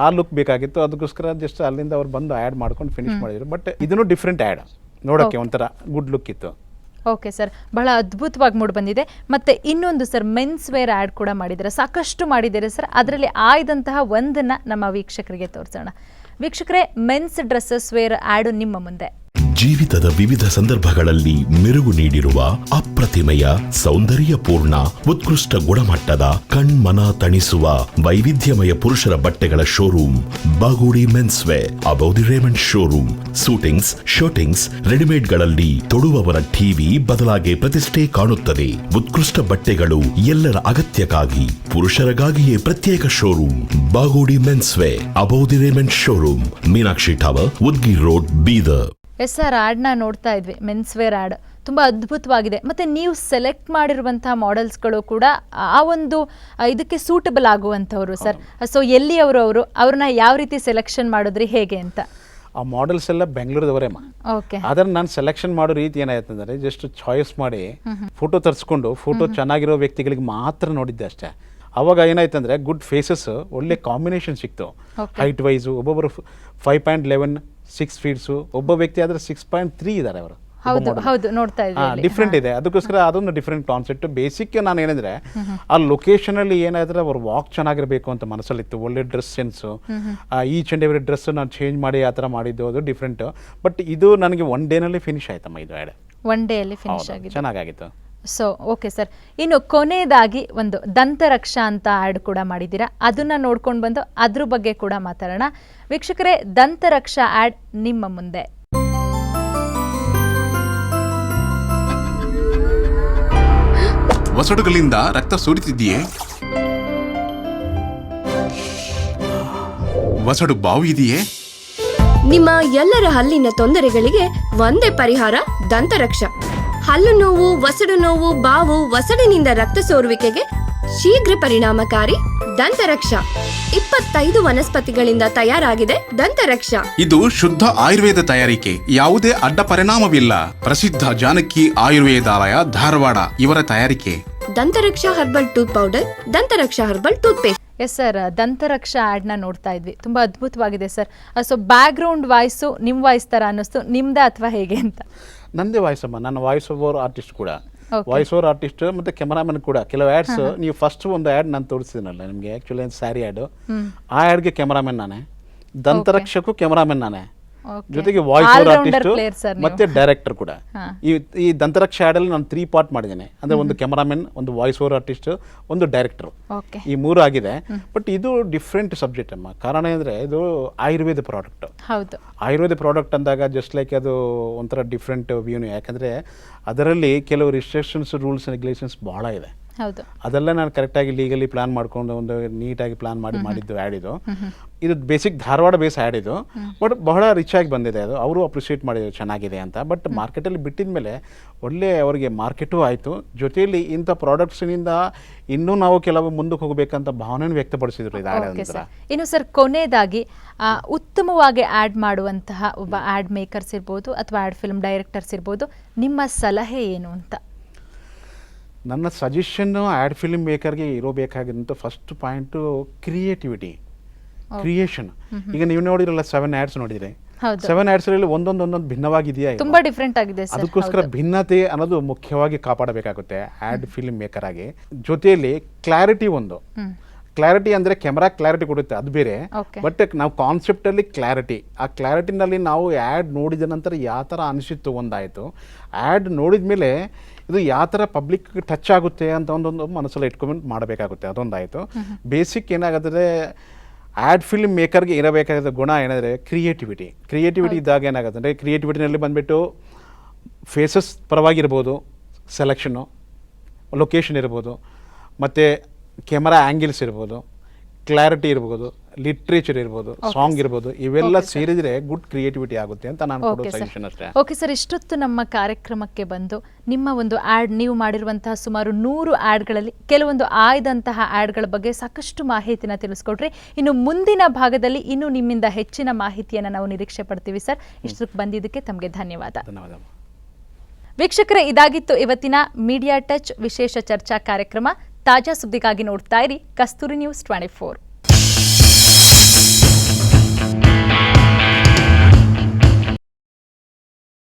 ಆ ಲುಕ್ ಬೇಕಾಗಿತ್ತು. ಅದಕ್ಕೋಸ್ಕರ ಜಸ್ಟ್ ಅಲ್ಲಿಂದ ಅವ್ರು ಬಂದು ಆ್ಯಡ್ ಮಾಡ್ಕೊಂಡು ಫಿನಿಶ್ ಮಾಡಿದ್ರು. ಬಟ್ ಇದನ್ನು ಡಿಫ್ರೆಂಟ್ ಆ್ಯಡ್, ನೋಡೋಕ್ಕೆ ಒಂಥರ ಗುಡ್ ಲುಕ್ ಇತ್ತು. ಓಕೆ ಸರ್, ಬಹಳ ಅದ್ಭುತವಾಗಿ ಮೂಡಿ ಬಂದಿದೆ. ಮತ್ತು ಇನ್ನೊಂದು ಸರ್, ಮೆನ್ಸ್ ವೇರ್ ಆ್ಯಡ್ ಕೂಡ ಮಾಡಿದ್ದಾರೆ, ಸಾಕಷ್ಟು ಮಾಡಿದ್ದಾರೆ ಸರ್. ಅದರಲ್ಲಿ ಆಯ್ದಂತಹ ಒಂದನ್ನು ನಮ್ಮ ವೀಕ್ಷಕರಿಗೆ ತೋರಿಸೋಣ. ವೀಕ್ಷಕರೇ, ಮೆನ್ಸ್ ಡ್ರೆಸ್ಸಸ್ ವೇರ್ ಆ್ಯಡು ನಿಮ್ಮ ಮುಂದೆ. ಜೀವಿತದ ವಿವಿಧ ಸಂದರ್ಭಗಳಲ್ಲಿ ಮೆರುಗು ನೀಡಿರುವ ಅಪ್ರತಿಮೆಯ ಸೌಂದರ್ಯಪೂರ್ಣ ಉತ್ಕೃಷ್ಟ ಗುಣಮಟ್ಟದ ಕಣ್ಮನ ತಣಿಸುವ ವೈವಿಧ್ಯಮಯ ಪುರುಷರ ಬಟ್ಟೆಗಳ showroom Bagudi men's wear above the Raymond showroom. Suitings, shirtings, ರೆಡಿಮೇಡ್ಗಳಲ್ಲಿ ತೊಡುವವರ ಟಿವಿ ಬದಲಾಗಿ ಪ್ರತಿಷ್ಠೆ ಕಾಣುತ್ತದೆ. ಉತ್ಕೃಷ್ಟ ಬಟ್ಟೆಗಳು ಎಲ್ಲರ ಅಗತ್ಯಕ್ಕಾಗಿ, ಪುರುಷರಿಗಾಗಿಯೇ ಪ್ರತ್ಯೇಕ showroom Bagudi men's wear above the Raymond showroom, Meenakshi tower, Udgir road, Bidar. Yes sir, ಆ್ಯಡ್ನ ನೋಡ್ತಾ ಇದ್ವಿ, ಮೆನ್ಸ್ ವೇರ್ ಆ್ಯಡ್ ತುಂಬ ಅದ್ಭುತವಾಗಿದೆ. ಮತ್ತು ನೀವು ಸೆಲೆಕ್ಟ್ ಮಾಡಿರುವಂಥ ಮಾಡೆಲ್ಸ್ಗಳು ಕೂಡ ಆ ಒಂದು ಇದಕ್ಕೆ ಸೂಟಬಲ್ ಆಗುವಂಥವ್ರು ಸರ್. ಸೊ ಎಲ್ಲಿ ಅವ್ರನ್ನ ಯಾವ ರೀತಿ ಸೆಲೆಕ್ಷನ್ ಮಾಡಿದ್ರಿ, ಹೇಗೆ ಅಂತ? ಆ ಮಾಡೆಲ್ಸ್ ಎಲ್ಲ ಬೆಂಗಳೂರದವರೇಮ್ಮ. ಓಕೆ. ಆದರೆ ನಾನು ಸೆಲೆಕ್ಷನ್ ಮಾಡೋ ರೀತಿ ಏನಾಯ್ತು ಅಂದರೆ, ಜಸ್ಟ್ ಚಾಯ್ಸ್ ಮಾಡಿ ಫೋಟೋ ತರಿಸ್ಕೊಂಡು ಫೋಟೋ ಚೆನ್ನಾಗಿರೋ ವ್ಯಕ್ತಿಗಳಿಗೆ ಮಾತ್ರ ನೋಡಿದ್ದೆ ಅಷ್ಟೇ. ಅವಾಗ ಏನಾಯ್ತು ಅಂದರೆ, ಗುಡ್ ಫೇಸಸ್, ಒಳ್ಳೆ ಕಾಂಬಿನೇಷನ್ ಸಿಕ್ತು. ಹೈಟ್ ವೈಸು ಒಬ್ಬೊಬ್ಬರು 5.11 6 ಫೀಟ್ಸು, ಒಬ್ಬ ವ್ಯಕ್ತಿ ಆದರೆ 6.3 ಇದ್ದಾರೆ ಅವರು. ಹೌದು, ನೋಡ್ತಾ ಇದ್ದೀವಿ, ಡಿಫ್ರೆಂಟ್ ಇದೆ. ಅದಕ್ಕೋಸ್ಕರ ಅದೊಂದು ಡಿಫ್ರೆಂಟ್ ಕಾನ್ಸೆಪ್ಟ್. ಬೇಸಿಕ್ ನಾನು ಏನಂದರೆ, ಆ ಲೊಕೇಶನಲ್ಲಿ ಏನಾದ್ರೆ ಅವ್ರ ವಾಕ್ ಚೆನ್ನಾಗಿರಬೇಕು ಅಂತ ಮನಸ್ಸಲ್ಲಿತ್ತು. ಒಳ್ಳೆ dress sense, each and every dress ನಾನು ಚೇಂಜ್ ಮಾಡಿ ಆ ಥರ ಮಾಡಿದ್ದು, ಅದು ಡಿಫ್ರೆಂಟು. ಬಟ್ ಇದು ನನಗೆ 1 ಡೇನಲ್ಲಿ ಫಿನಿಶ್ ಆಯ್ತಮ್ಮ. ಇದು ಆ್ಯಡ್ 1 ಡೇಯಲ್ಲಿ ಫಿನಿಶ್ ಆಗಿದೆ, ಚೆನ್ನಾಗಿತ್ತು. ಸೊ ಓಕೆ ಸರ್, ಇನ್ನು ಕೊನೆಯದಾಗಿ ಒಂದು ದಂತರಕ್ಷಾ ಅಂತ ಆ್ಯಡ್ ಕೂಡ ಮಾಡಿದ್ದೀರಾ, ಅದನ್ನ ನೋಡ್ಕೊಂಡು ಬಂದು ಅದ್ರ ಬಗ್ಗೆ ಕೂಡ ಮಾತಾಡೋಣ. ವೀಕ್ಷಕರೇ, ದಂತರಕ್ಷಾ ಆ್ಯಡ್ ನಿಮ್ಮ ಮುಂದೆ. ವಸಡುಗಳಿಂದ ರಕ್ತ ಸುರಿತಿದೆಯೇ? ವಸಡು ಬಾವು ಇದೆಯೇ? ನಿಮ್ಮ ಎಲ್ಲರ ಹಲ್ಲಿನ ತೊಂದರೆಗಳಿಗೆ ಒಂದೇ ಪರಿಹಾರ, ದಂತರಕ್ಷಾ. ಹಲ್ಲು ನೋವು, ವಸಡು ನೋವು, ಬಾವು, ವಸಡಿನಿಂದ ರಕ್ತ ಸೋರುವಿಕೆಗೆ ಶೀಘ್ರ ಪರಿಣಾಮಕಾರಿ ದಂತರಕ್ಷಾ. 25 ವನಸ್ಪತಿಗಳಿಂದ ತಯಾರಾಗಿದೆ ದಂತರಕ್ಷಾ. ಇದು ಶುದ್ಧ ಆಯುರ್ವೇದ ತಯಾರಿಕೆ, ಯಾವುದೇ ಅಡ್ಡ ಪರಿಣಾಮವಿಲ್ಲ. ಪ್ರಸಿದ್ಧ ಜಾನಕಿ ಆಯುರ್ವೇದಾಲಯ, ಧಾರವಾಡ ಇವರ ತಯಾರಿಕೆ. Dantaraksha herbal tooth powder, Dantaraksha herbal toothpaste. Yes sir, Dantaraksha ಆ್ಯಡ್ನ ನೋಡ್ತಾ ಇದ್ವಿ, ತುಂಬ ಅದ್ಭುತವಾಗಿದೆ ಸರ್. ಸೊ ಬ್ಯಾಕ್ಗ್ರೌಂಡ್ ವಾಯ್ಸು ನಿಮ್ಮ ವಾಯ್ಸ್ ಥರ ಅನ್ನಿಸ್ತು, ನಿಮ್ದೇ ಅಥವಾ ಹೇಗೆ ಅಂತ? ನಂದೇ ವಾಯ್ಸ್ ಅಮ್ಮ, ನಾನು ವಾಯ್ಸ್ ಓವರ್ ಆರ್ಟಿಸ್ಟ್ ಕೂಡ, ವಾಯ್ಸ್ ಓವರ್ ಆರ್ಟಿಸ್ಟ್ ಮತ್ತು ಕ್ಯಾಮರಾಮನ್ ಕೂಡ. ಕೆಲವು ಆ್ಯಡ್ಸ್ ನೀವು ಫಸ್ಟ್ ಒಂದು ಆ್ಯಡ್ ನಾನು ತೋರಿಸಿದ್ದೀನಲ್ಲ ನಿಮಗೆ, ಆ್ಯಕ್ಚುಲಿ ಸ್ಯಾರಿ ಆ್ಯಡು, ಆ ಆ್ಯಡ್ಗೆ ಕ್ಯಾಮರಾಮನ್ ನಾನೇ, ದಂತರಕ್ಷಕ್ಕೂ ಕ್ಯಾಮರಾಮನ್ ನಾನೇ. Okay. ಜೊತೆಗೆ voice over All-rounder artist player sir ನೀವು. ಮತ್ತೆ ಡೈರೆಕ್ಟರ್ ಕೂಡ. ಹಾ. ಈ ದಂತರಕ್ಷ ಆಡಲ್ಲಿ ನಾನು 3 ಪಾರ್ಟ್ ಮಾಡಿದ್ದೇನೆ. ಅಂದ್ರೆ ಒಂದು ಕ್ಯಾಮರಾಮನ್, ಒಂದು ವಾಯ್ಸ್ ಓವರ್ ಆರ್ಟಿಸ್ಟ್, ಒಂದು ಡೈರೆಕ್ಟರ್. ಓಕೆ. ಈ 3 ಆಗಿದೆ. ಬಟ್ ಇದು ಡಿಫ್ರೆಂಟ್ ಸಬ್ಜೆಕ್ಟ್ ಅಮ್ಮ. ಕಾರಣ ಅಂದರೆ ಇದು ಆಯುರ್ವೇದ ಪ್ರಾಡಕ್ಟ್. ಹೌದು. ಆಯುರ್ವೇದ ಪ್ರಾಡಕ್ಟ್ ಅಂದಾಗ ಜಸ್ಟ್ ಲೈಕ್ ಅದು ಒಂಥರ ಡಿಫ್ರೆಂಟ್ ವ್ಯೂನು. ಯಾಕಂದರೆ ಅದರಲ್ಲಿ ಕೆಲವು ರಿಸ್ಟ್ರಿಕ್ಷನ್ಸ್, ರೂಲ್ಸ್, ರೆಗ್ಯುಲೇಷನ್ಸ್ ಭಾಳ ಇದೆ. ಹೌದು. ಅದೆಲ್ಲ ನಾನು ಕರೆಕ್ಟಾಗಿ ಲೀಗಲಿ ಪ್ಲಾನ್ ಮಾಡ್ಕೊಂಡು ಒಂದು ನೀಟಾಗಿ ಪ್ಲಾನ್ ಮಾಡಿದ್ದು ಆ್ಯಡ್ ಇದು. ಇದು ಬೇಸಿಕ್ ಧಾರವಾಡ ಬೇಸ್ ಆ್ಯಡ್ ಇದು. ಬಟ್ ಬಹಳ ರಿಚ್ ಆಗಿ ಬಂದಿದೆ ಅದು. ಅವರು ಅಪ್ರಿಷಿಯೇಟ್ ಮಾಡಿದ್ರು ಚೆನ್ನಾಗಿದೆ ಅಂತ. ಬಟ್ ಮಾರ್ಕೆಟಲ್ಲಿ ಬಿಟ್ಟಿದ ಮೇಲೆ ಒಳ್ಳೆ ಅವರಿಗೆ ಮಾರ್ಕೆಟೂ ಆಯಿತು. ಜೊತೆಯಲ್ಲಿ ಇಂಥ ಪ್ರಾಡಕ್ಟ್ಸ್ನಿಂದ ಇನ್ನೂ ನಾವು ಕೆಲವು ಮುಂದಕ್ಕೆ ಹೋಗಬೇಕಂತ ಭಾವನೆಯನ್ನು ವ್ಯಕ್ತಪಡಿಸಿದ್ರು ಇದು ಆ್ಯಡ್ ಓಕೆ ನಂತರ. ಸರ್. ಇನ್ನು ಸರ್ ಕೊನೆಯದಾಗಿ ಉತ್ತಮವಾಗಿ ಆ್ಯಡ್ ಮಾಡುವಂತಹ ಒಬ್ಬ ಆ್ಯಡ್ ಮೇಕರ್ಸ್ ಇರ್ಬೋದು ಅಥವಾ ಆ್ಯಡ್ ಫಿಲ್ಮ್ ಡೈರೆಕ್ಟರ್ಸ್ ಇರ್ಬೋದು, ನಿಮ್ಮ ಸಲಹೆ ಏನು ಅಂತ? ನನ್ನ ಸಜೆಷನ್ನು ಆ್ಯಡ್ ಫಿಲ್ಮ್ ಮೇಕರ್ಗೆ ಇರೋಬೇಕಾಗಿದ್ದಂಥ ಫಸ್ಟ್ ಪಾಯಿಂಟು ಕ್ರಿಯೇಟಿವಿಟಿ, ಕ್ರಿಯೇಷನ್. ಈಗ ನೀವು ನೋಡಿರಲ್ಲ 7 ಆ್ಯಡ್ಸ್ ನೋಡಿದ್ರೆ, ಹೌದು. 7 ಆ್ಯಡ್ಸಲ್ಲಿ ಒಂದೊಂದೊಂದು ಭಿನ್ನವಾಗಿದೆಯಾ? ತುಂಬಾ ಡಿಫ್ರೆಂಟ್ ಆಗಿದೆ ಸರ್. ಅದಕ್ಕೋಸ್ಕರ ಭಿನ್ನತೆ ಅನ್ನೋದು ಮುಖ್ಯವಾಗಿ ಕಾಪಾಡಬೇಕಾಗುತ್ತೆ ಆ್ಯಡ್ ಫಿಲ್ಮ್ ಮೇಕರ್ ಆಗಿ. ಜೊತೆಯಲ್ಲಿ ಕ್ಲಾರಿಟಿ ಒಂದು. ಕ್ಲಾರಿಟಿ ಅಂದರೆ ಕ್ಯಾಮ್ರಾ ಕ್ಲಾರಿಟಿ ಕೊಡುತ್ತೆ, ಅದು ಬೇರೆ. Okay. ಬಟ್ ನಾವು ಕಾನ್ಸೆಪ್ಟಲ್ಲಿ ಕ್ಲಾರಿಟಿ, ಆ ಕ್ಲಾರಿಟಿನಲ್ಲಿ ನಾವು ಆ್ಯಡ್ ನೋಡಿದ ನಂತರ ಯಾವ ಥರ ಅನಿಸಿತ್ತು ಒಂದಾಯಿತು. ಆ್ಯಡ್ ನೋಡಿದ ಮೇಲೆ ಇದು ಯಾವ ಥರ ಪಬ್ಲಿಕ್ ಟಚ್ ಆಗುತ್ತೆ ಅಂತ ಒಂದೊಂದು ಮನಸ್ಸಲ್ಲಿ ಇಟ್ಕೊಂಡು ಮಾಡಬೇಕಾಗುತ್ತೆ, ಅದೊಂದಾಯಿತು. ಬೇಸಿಕ್ ಏನಾಗುತ್ತೆ, ಆ್ಯಡ್ ಫಿಲ್ಮ್ ಮೇಕರ್ಗೆ ಇರಬೇಕಾದ ಗುಣ ಏನಂದರೆ ಕ್ರಿಯೇಟಿವಿಟಿ. ಕ್ರಿಯೇಟಿವಿಟಿ ಇದ್ದಾಗ ಏನಾಗುತ್ತೆ ಅಂದರೆ, ಕ್ರಿಯೇಟಿವಿಟಿನಲ್ಲಿ ಬಂದುಬಿಟ್ಟು ಫೇಸಸ್ ಪರವಾಗಿರ್ಬೋದು, ಸೆಲೆಕ್ಷನ್ನು, ಲೊಕೇಶನ್ ಇರ್ಬೋದು, ಮತ್ತು ಕ್ಯಾಮರಾ ಆ್ಯಂಗಿಲ್ಸ್ ಇರ್ಬೋದು, ಕ್ಲಾರಿಟಿ ಇರ್ಬೋದು, ಲಿಟ್ರೇಚರ್ ಇರ್ಬೋದು, ಸಾಂಗ್ ಇರ್ಬೋದು, ಇವೆಲ್ಲ ಸೇರಿದರೆ ಗುಡ್ ಕ್ರಿಯೇಟಿವಿಟಿ ಆಗುತ್ತೆ ಅಂತ ನಾನು ಕೊಡೋ ಸಜೆಷನ್ ಅಷ್ಟೇ. ಓಕೆ ಸರ್, ಇಷ್ಟೊತ್ತು ನಮ್ಮ ಕಾರ್ಯಕ್ರಮಕ್ಕೆ ಬಂದು ನಿಮ್ಮ ಒಂದು ಆ್ಯಡ್, ನೀವು ಮಾಡಿರುವಂತಹ ಸುಮಾರು 100 ಆ್ಯಡ್ಗಳಲ್ಲಿ ಕೆಲವೊಂದು ಆಯ್ದಂತಹ ಆ್ಯಡ್ಗಳ ಬಗ್ಗೆ ಸಾಕಷ್ಟು ಮಾಹಿತಿನ ತಿಳಿಸ್ಕೊಟ್ರಿ. ಇನ್ನು ಮುಂದಿನ ಭಾಗದಲ್ಲಿ ಇನ್ನೂ ನಿಮ್ಮಿಂದ ಹೆಚ್ಚಿನ ಮಾಹಿತಿಯನ್ನು ನಾವು ನಿರೀಕ್ಷೆ ಪಡ್ತೀವಿ ಸರ್. ಇಷ್ಟಕ್ಕೆ ಬಂದಿದ್ದಕ್ಕೆ ತಮಗೆ ಧನ್ಯವಾದ. ಧನ್ಯವಾದ. ವೀಕ್ಷಕರೇ, ಇದಾಗಿತ್ತು ಇವತ್ತಿನ ಮೀಡಿಯಾ ಟಚ್ ವಿಶೇಷ ಚರ್ಚಾ ಕಾರ್ಯಕ್ರಮ. ತಾಜಾ ಸುದ್ದಿಗಾಗಿ ನೋಡ್ತಾ ಇರಿ ಕಸ್ತೂರಿ ನ್ಯೂಸ್ 24.